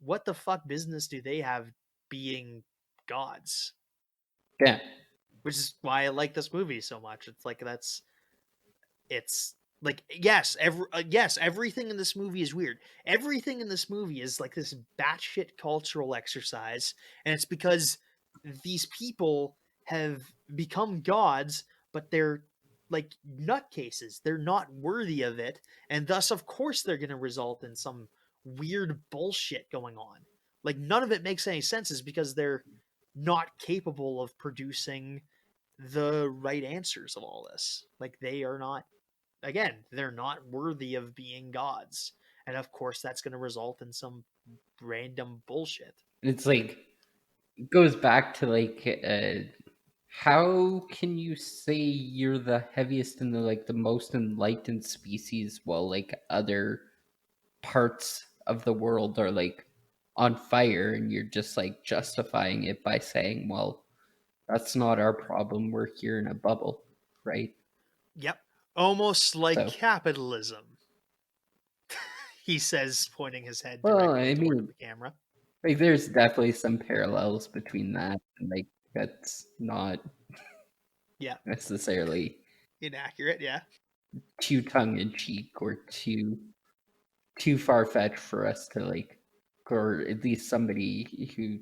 What the fuck business do they have being gods? Yeah, Which is why I like this movie so much. It's like it's like yes, everything in this movie is weird. Everything in this movie is like this batshit cultural exercise, and it's because these people have become gods, but they're like nutcases. They're not worthy of it, and thus, of course, they're going to result in some weird bullshit going on. Like none of it makes any sense, is because they're not capable of producing the right answers of all this. Like they are not, again, they're not worthy of being gods. And of course, that's going to result in some random bullshit. it's like it goes back to like how can you say you're the heaviest and the like the most enlightened species while like other parts of the world are like on fire, and you're just like justifying it by saying, well, that's not our problem, we're here in a bubble, right? Yep. Almost like So, capitalism, he says, pointing his head well, directly I toward mean, the camera. like there's definitely some parallels between that and like that's not Yeah. necessarily Inaccurate. Yeah. too tongue-in-cheek or too far-fetched for us to like, or at least somebody who,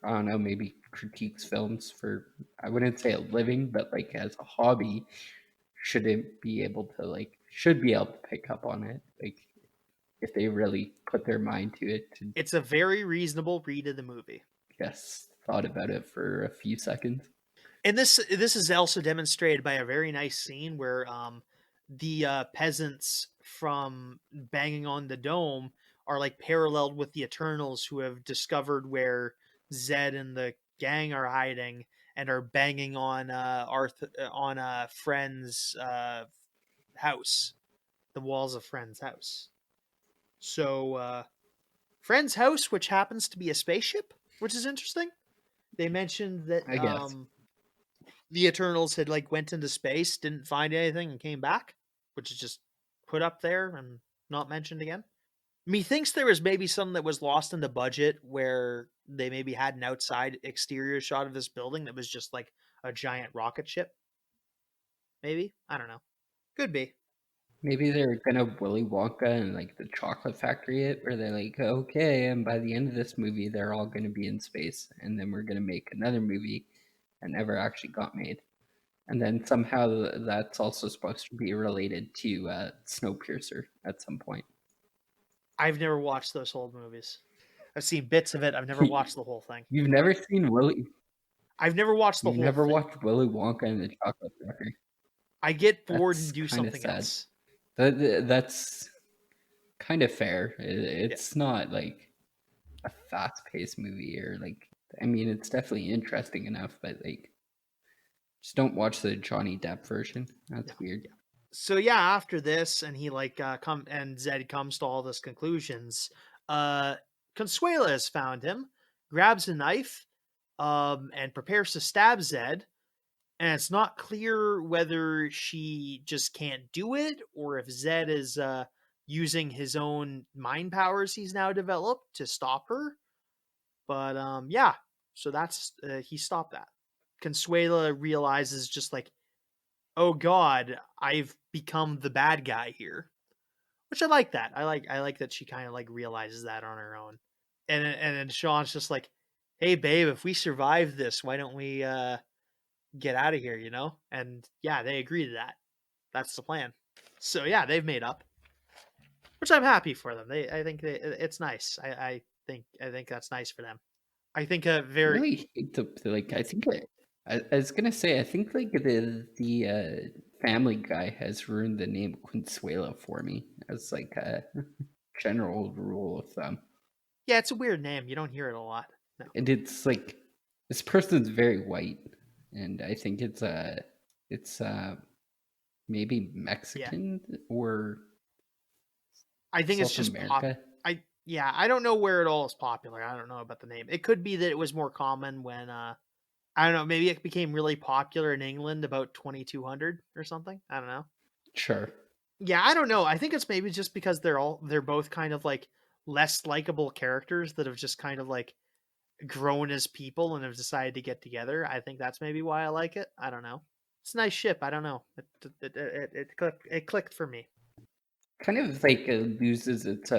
I don't know, maybe critiques films for, I wouldn't say a living, but like as a hobby, shouldn't be able to like, should be able to pick up on it. Like, if they really put their mind to it. It's a very reasonable read of the movie. Yes, thought about it for a few seconds. And this is also demonstrated by a very nice scene where the peasants from banging on the dome are like paralleled with the Eternals, who have discovered where Zed and the gang are hiding and are banging on Friend's house, the walls of Friend's house. So Friend's house, which happens to be a spaceship, which is interesting. They mentioned that I guess. The Eternals had like went into space, didn't find anything, and came back, which is just put up there and not mentioned again. Methinks there was maybe something that was lost in the budget where they maybe had an outside exterior shot of this building that was just like a giant rocket ship. Maybe, I don't know. Could be. Maybe they're gonna Willy Wonka and like the chocolate factory it, where they're like, okay, and by the end of this movie, they're all gonna be in space, and then we're gonna make another movie that never actually got made. And then somehow that's also supposed to be related to Snowpiercer at some point. I've never watched those old movies. I've seen bits of it. I've never watched the whole thing. You've never seen Willy? I've never watched the You've whole never thing. watched Willy Wonka and the Chocolate Factory? I get bored That's and do kinda something sad. else. That's kind of fair. It's not like a fast-paced movie or like. I mean, it's definitely interesting enough, but like, just don't watch the Johnny Depp version. That's weird. So yeah, after this, and he like Zed comes to all this conclusions. Consuela has found him, grabs a knife, and prepares to stab Zed. And it's not clear whether she just can't do it or if Zed is using his own mind powers he's now developed to stop her. But yeah, so that's he stopped that. Consuela realizes just like, oh God, I've become the bad guy here, which I like that. I like that she kind of like realizes that on her own. And then Sean's just like, hey babe, if we survive this, why don't we get out of here, you know? And yeah, they agree to that. That's the plan. So yeah, they've made up, which I'm happy for them. I think it's nice. I think that's nice for them. I think a I very really hate to like. I think I was gonna say. I think like the Family Guy has ruined the name Consuela for me as like a general rule of thumb. yeah, it's a weird name. You don't hear it a lot. No. And it's like this person's very white, and I think it's maybe Mexican or I think it's South just America. I don't know where it all is popular. I don't know about the name. It could be that it was more common when I don't know, maybe it became really popular in England about 2200 or something. I don't know. Sure. Yeah, I don't know. I think it's maybe just because they're both kind of like less likable characters that have just kind of like grown as people and have decided to get together. I think that's maybe why I like it. I don't know. It's a nice ship. I don't know. It clicked for me. Kind of like loses its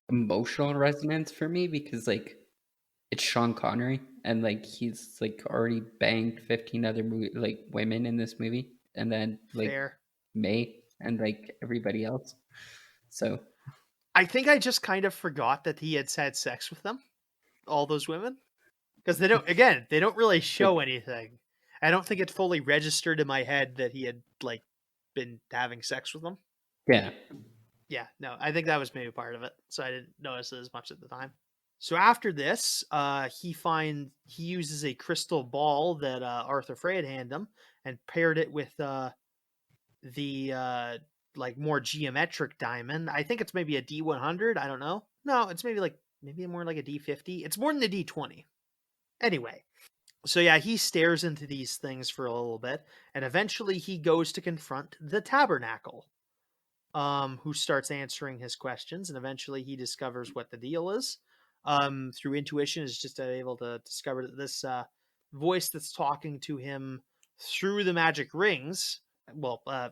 emotional resonance for me because like it's Sean Connery and like he's like already banged 15 other like women in this movie and then like Fair. May and like everybody else. So I think I just kind of forgot that he had had sex with them, all those women, because they don't really show anything. I don't think it fully registered in my head that he had like been having sex with them. yeah. Yeah, no, I think that was maybe part of it, so I didn't notice it as much at the time. So after this, he uses a crystal ball that Arthur Frey had handed him and paired it with the like more geometric diamond. I think it's maybe a D100. I don't know. No, it's maybe more like a D50. It's more than a D20. Anyway, so yeah, he stares into these things for a little bit, and eventually he goes to confront the tabernacle, who starts answering his questions, and eventually he discovers what the deal is. Through intuition, is just able to discover that this voice that's talking to him through the magic rings,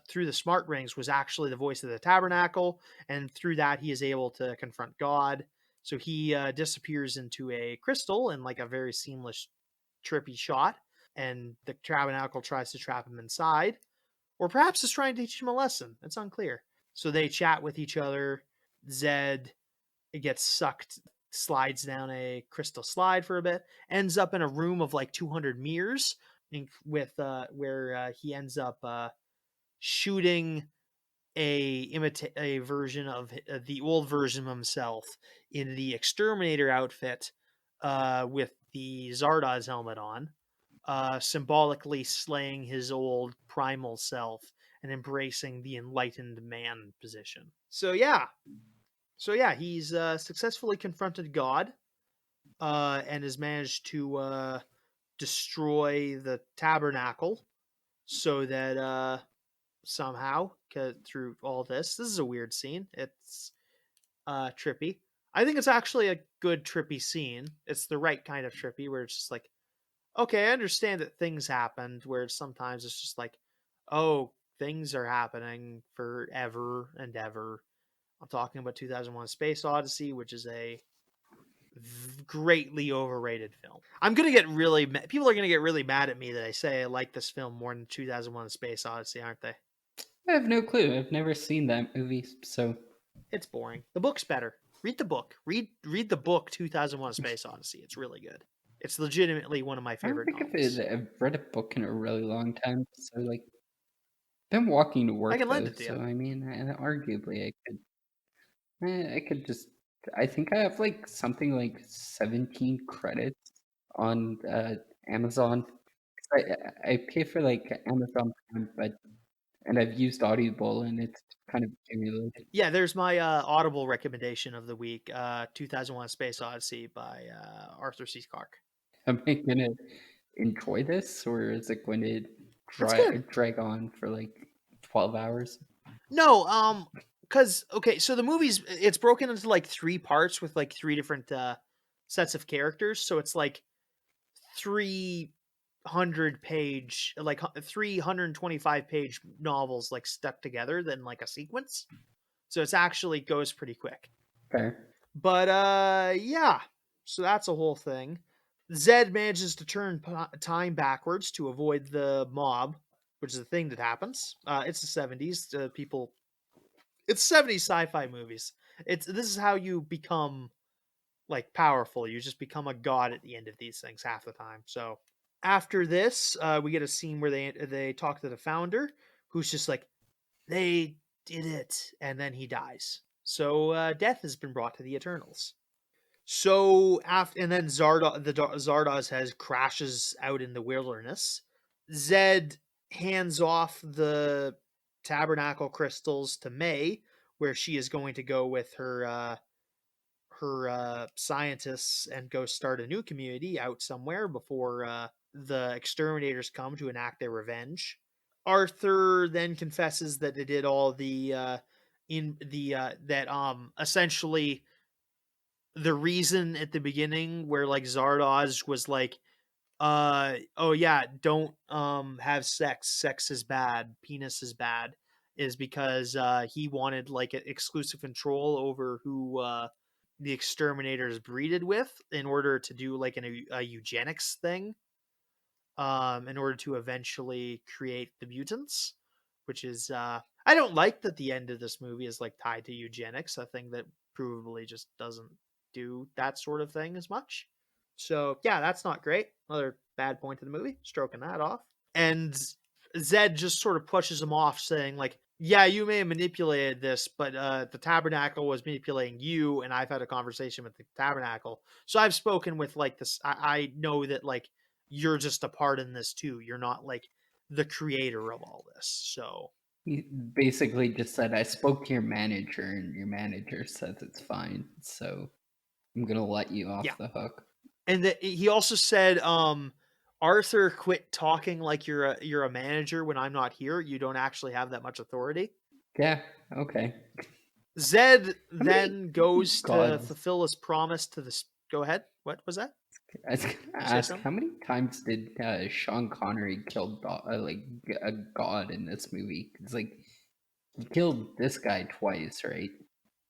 through the smart rings, was actually the voice of the tabernacle, and through that he is able to confront God. So he disappears into a crystal in like a very seamless, trippy shot, and the tabernacle tries to trap him inside, or perhaps is trying to teach him a lesson. It's unclear. So they chat with each other. Zed gets sucked, slides down a crystal slide for a bit, ends up in a room of like 200 mirrors, with where he ends up shooting a version of the old version of himself in the exterminator outfit, with the Zardoz helmet on, symbolically slaying his old primal self and embracing the enlightened man position. So yeah, he's successfully confronted God, and has managed to destroy the tabernacle, so that somehow, through all this is a weird scene. It's trippy. I think it's actually a good trippy scene. It's the right kind of trippy, where it's just like, okay, I understand that things happened, where sometimes it's just like, oh, things are happening forever and ever. I'm talking about 2001: Space Odyssey, which is a greatly overrated film. I'm gonna get really people are gonna get really mad at me that I say I like this film more than 2001: Space Odyssey, aren't they? I have no clue. I've never seen that movie, so It's boring. The book's better. Read the book. Read the book 2001: Space Odyssey. It's really good. It's legitimately one of my I don't favorite think novels. I've read a book in a really long time. So like, been walking to I can work lend though, it to you. so I mean, arguably I could just. I think I have like something like 17 credits on Amazon. I pay for like Amazon Prime, but and I've used Audible, and it's kind of accumulated. Yeah, there's my Audible recommendation of the week, 2001: Space Odyssey by Arthur C. Clarke. Am I gonna enjoy this, or is it going to It's good. drag on for like 12 hours? No, because okay, so the movie's it's broken into like three parts with like three different sets of characters. So it's like 300-page, like 325-page novels, like stuck together, then like a sequence. So it's actually goes pretty quick. Fair. But yeah, so that's a whole thing. Zed manages to turn time backwards to avoid the mob, which is a thing that happens. It's the 70s. People, it's 70s sci-fi movies. This is how you become like powerful. You just become a god at the end of these things half the time. So after this, we get a scene where they talk to the founder, who's just like, they did it, and then he dies. So death has been brought to the Eternals. So after, and then Zardoz has crashes out in the wilderness. Zed hands off the tabernacle crystals to May, where she is going to go with her scientists and go start a new community out somewhere before the exterminators come to enact their revenge. Arthur then confesses that they did all the in the that essentially the reason at the beginning where like Zardoz was like, oh yeah, don't have sex is bad, penis is bad, is because he wanted like exclusive control over who the exterminators breeded with, in order to do like a eugenics thing, in order to eventually create the mutants, which is I don't like that the end of this movie is like tied to eugenics, a thing that provably just doesn't do that sort of thing as much. So yeah, that's not great. Another bad point of the movie, stroking that off. And Zed just sort of pushes him off, saying like, yeah, you may have manipulated this, but the tabernacle was manipulating you, and I've had a conversation with the tabernacle, so I've spoken with like this. I know that like you're just a part in this too. You're not like the creator of all this. So He basically just said, I spoke to your manager, and your manager says it's fine, so I'm gonna let you yeah, off the hook. and he also said, Arthur, quit talking like you're a manager when I'm not here. You don't actually have that much authority. Yeah, okay. Zed How many then goes to gods? fulfill his promise to this. Go ahead. What was that? I was gonna You say ask, something? how many times did Sean Connery kill like a god in this movie? It's like he killed this guy twice, right?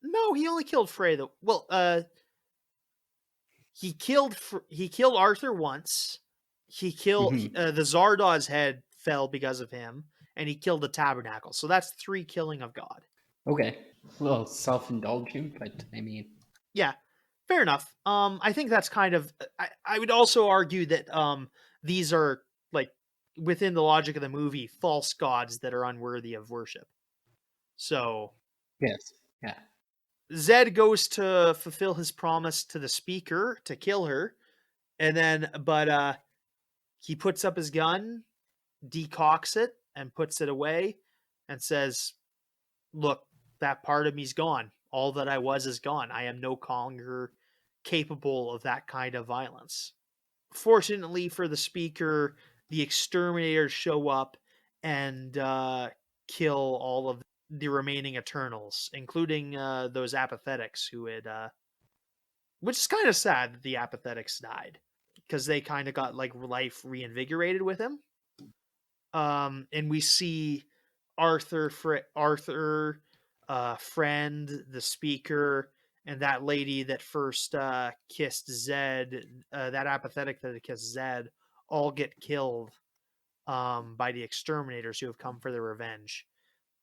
No, he only killed Frey. Though. Well, he killed Arthur once. He killed Hmm. the Zardoz head fell because of him, and he killed the tabernacle. So that's 3 killing of God. Okay. A little self-indulgent, but I mean, Yeah, fair enough. I think that's kind of. I would also argue that these are like within the logic of the movie, false gods that are unworthy of worship. So yes, yeah. Zed goes to fulfill his promise to the speaker to kill her, and then but he puts up his gun, decocks it, and puts it away, and says, "Look, that part of me's gone. All that I was is gone. I am no longer capable of that kind of violence." Fortunately for the speaker, the exterminators show up and kill all of the remaining Eternals, including those apathetics who had, which is kind of sad that the apathetics died because they kind of got like life reinvigorated with him. And we see Arthur, friend, the speaker, and that lady that first kissed Zed, that apathetic that had kissed Zed, all get killed by the exterminators who have come for their revenge.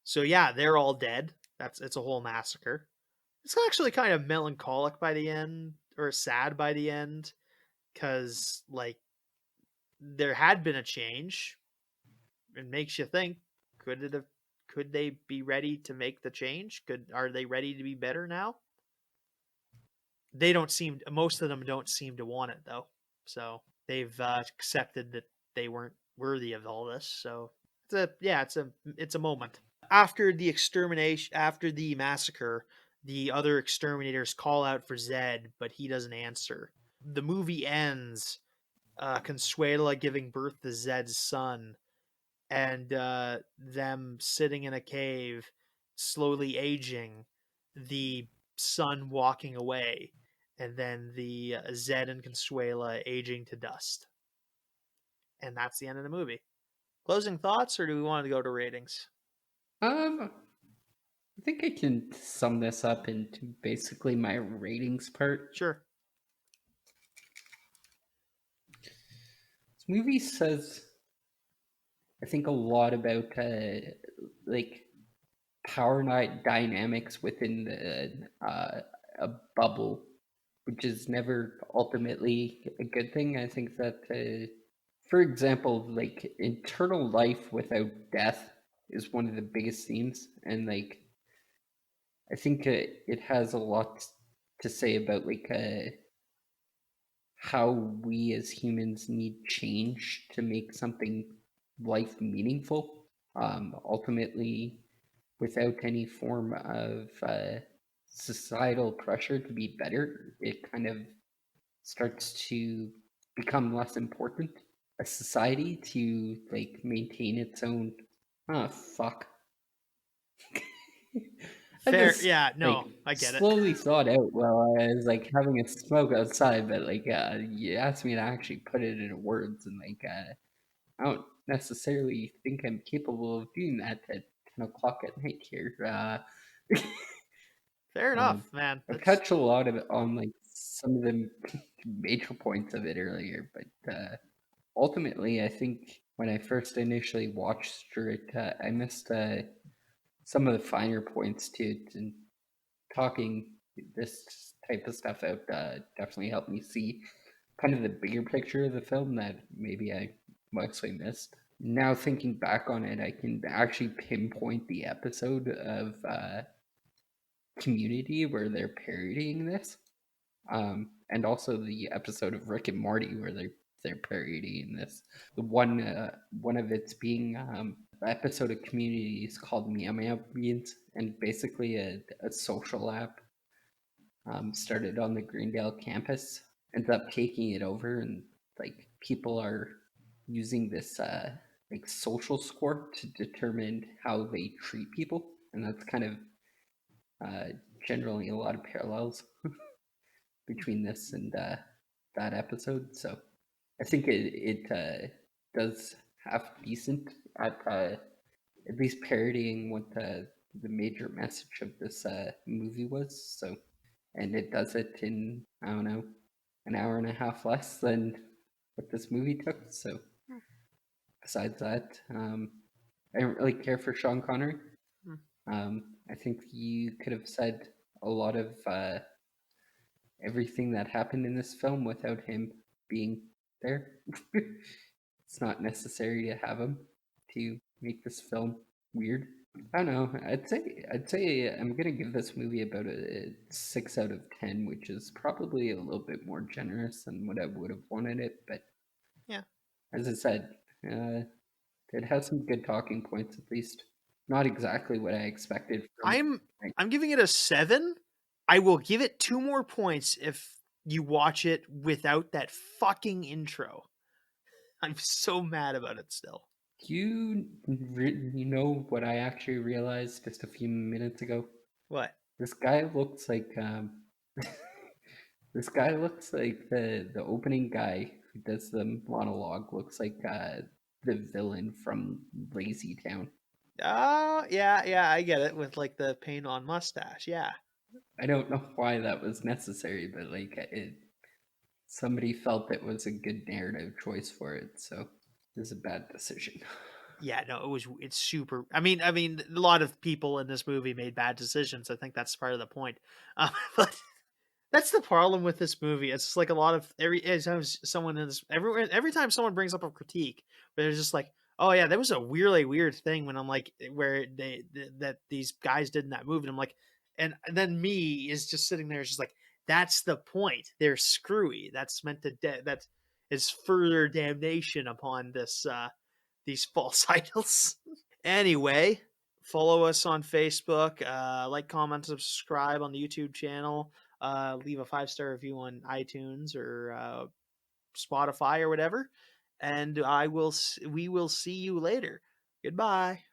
So yeah, they're all dead. It's a whole massacre. It's actually kind of melancholic by the end, or sad by the end, because like there had been a change. It makes you think: could it have? Could they be ready to make the change? Are they ready to be better now? They don't seem. Most of them don't seem to want it though. So they've accepted that they weren't worthy of all this. So it's a moment. After the extermination, after the massacre, the other exterminators call out for Zed, but he doesn't answer. The movie ends, Consuela giving birth to Zed's son, and them sitting in a cave, slowly aging, the son walking away, and then the Zed and Consuela aging to dust. And that's the end of the movie. Closing thoughts, or do we want to go to ratings? I think I can sum this up into basically my ratings part. Sure. This movie says, I think, a lot about like power night dynamics within a bubble, which is never ultimately a good thing. I think that, for example, like eternal life without death is one of the biggest themes, and like I think it has a lot to say about like how we as humans need change to make something life meaningful. Ultimately, without any form of societal pressure to be better, it kind of starts to become less important. A society to like maintain its own. Oh fuck! I Fair. just Yeah, like no, I get it. slowly thought out while I was like having a smoke outside, but like you asked me to actually put it into words, and like I don't necessarily think I'm capable of doing that at 10 o'clock at night here. Fair Um, enough, man. I That's touched a lot of it on like some of the major points of it earlier, but ultimately, I think when I first initially watched through it, I missed some of the finer points to it, and talking this type of stuff out definitely helped me see kind of the bigger picture of the film that maybe I mostly missed. Now thinking back on it, I can actually pinpoint the episode of Community where they're parodying this, and also the episode of Rick and Morty where they're parodying this. The one of it's being the episode of Community is called Meow Meow Beans, and basically a social app started on the Greendale campus, ends up taking it over, and like people are using this like social score to determine how they treat people, and that's kind of uh, generally a lot of parallels between this and that episode. So I think it does half decent at least parodying what the major message of this movie was. So, and it does it in, I don't know, an hour and a half less than what this movie took. So besides that, I don't really care for Sean Connery. I think you could have said a lot of everything that happened in this film without him being there. It's not necessary to have him to make this film weird. I don't know. I'd say I'm gonna give this movie about a 6 out of 10, which is probably a little bit more generous than what I would have wanted it. But Yeah. as I said, it has some good talking points at least. Not exactly what I expected from. I'm giving it a 7. I will give it 2 more points if you watch it without that fucking intro. I'm so mad about it still. You know what I actually realized just a few minutes ago? What? This guy looks like this guy looks like the opening guy who does the monologue looks like the villain from Lazy Town. Oh, yeah, I get it with like the paint on mustache. Yeah. I don't know why that was necessary, but like somebody felt it was a good narrative choice for it, so it was a bad decision. Yeah, no, it's super. I mean, a lot of people in this movie made bad decisions. I think that's part of the point. But that's the problem with this movie. It's just like a lot of every time someone in this every time someone brings up a critique, they're just like, "Oh yeah, that was a really weird thing." When I'm like, where that these guys did in that movie, and I'm like, and then me is just sitting there, just like, that's the point. They're screwy. That's meant to that is further damnation upon this these false idols. Anyway, follow us on Facebook, like, comment, subscribe on the YouTube channel, leave a 5-star review on iTunes or Spotify or whatever, and we will see you later. Goodbye.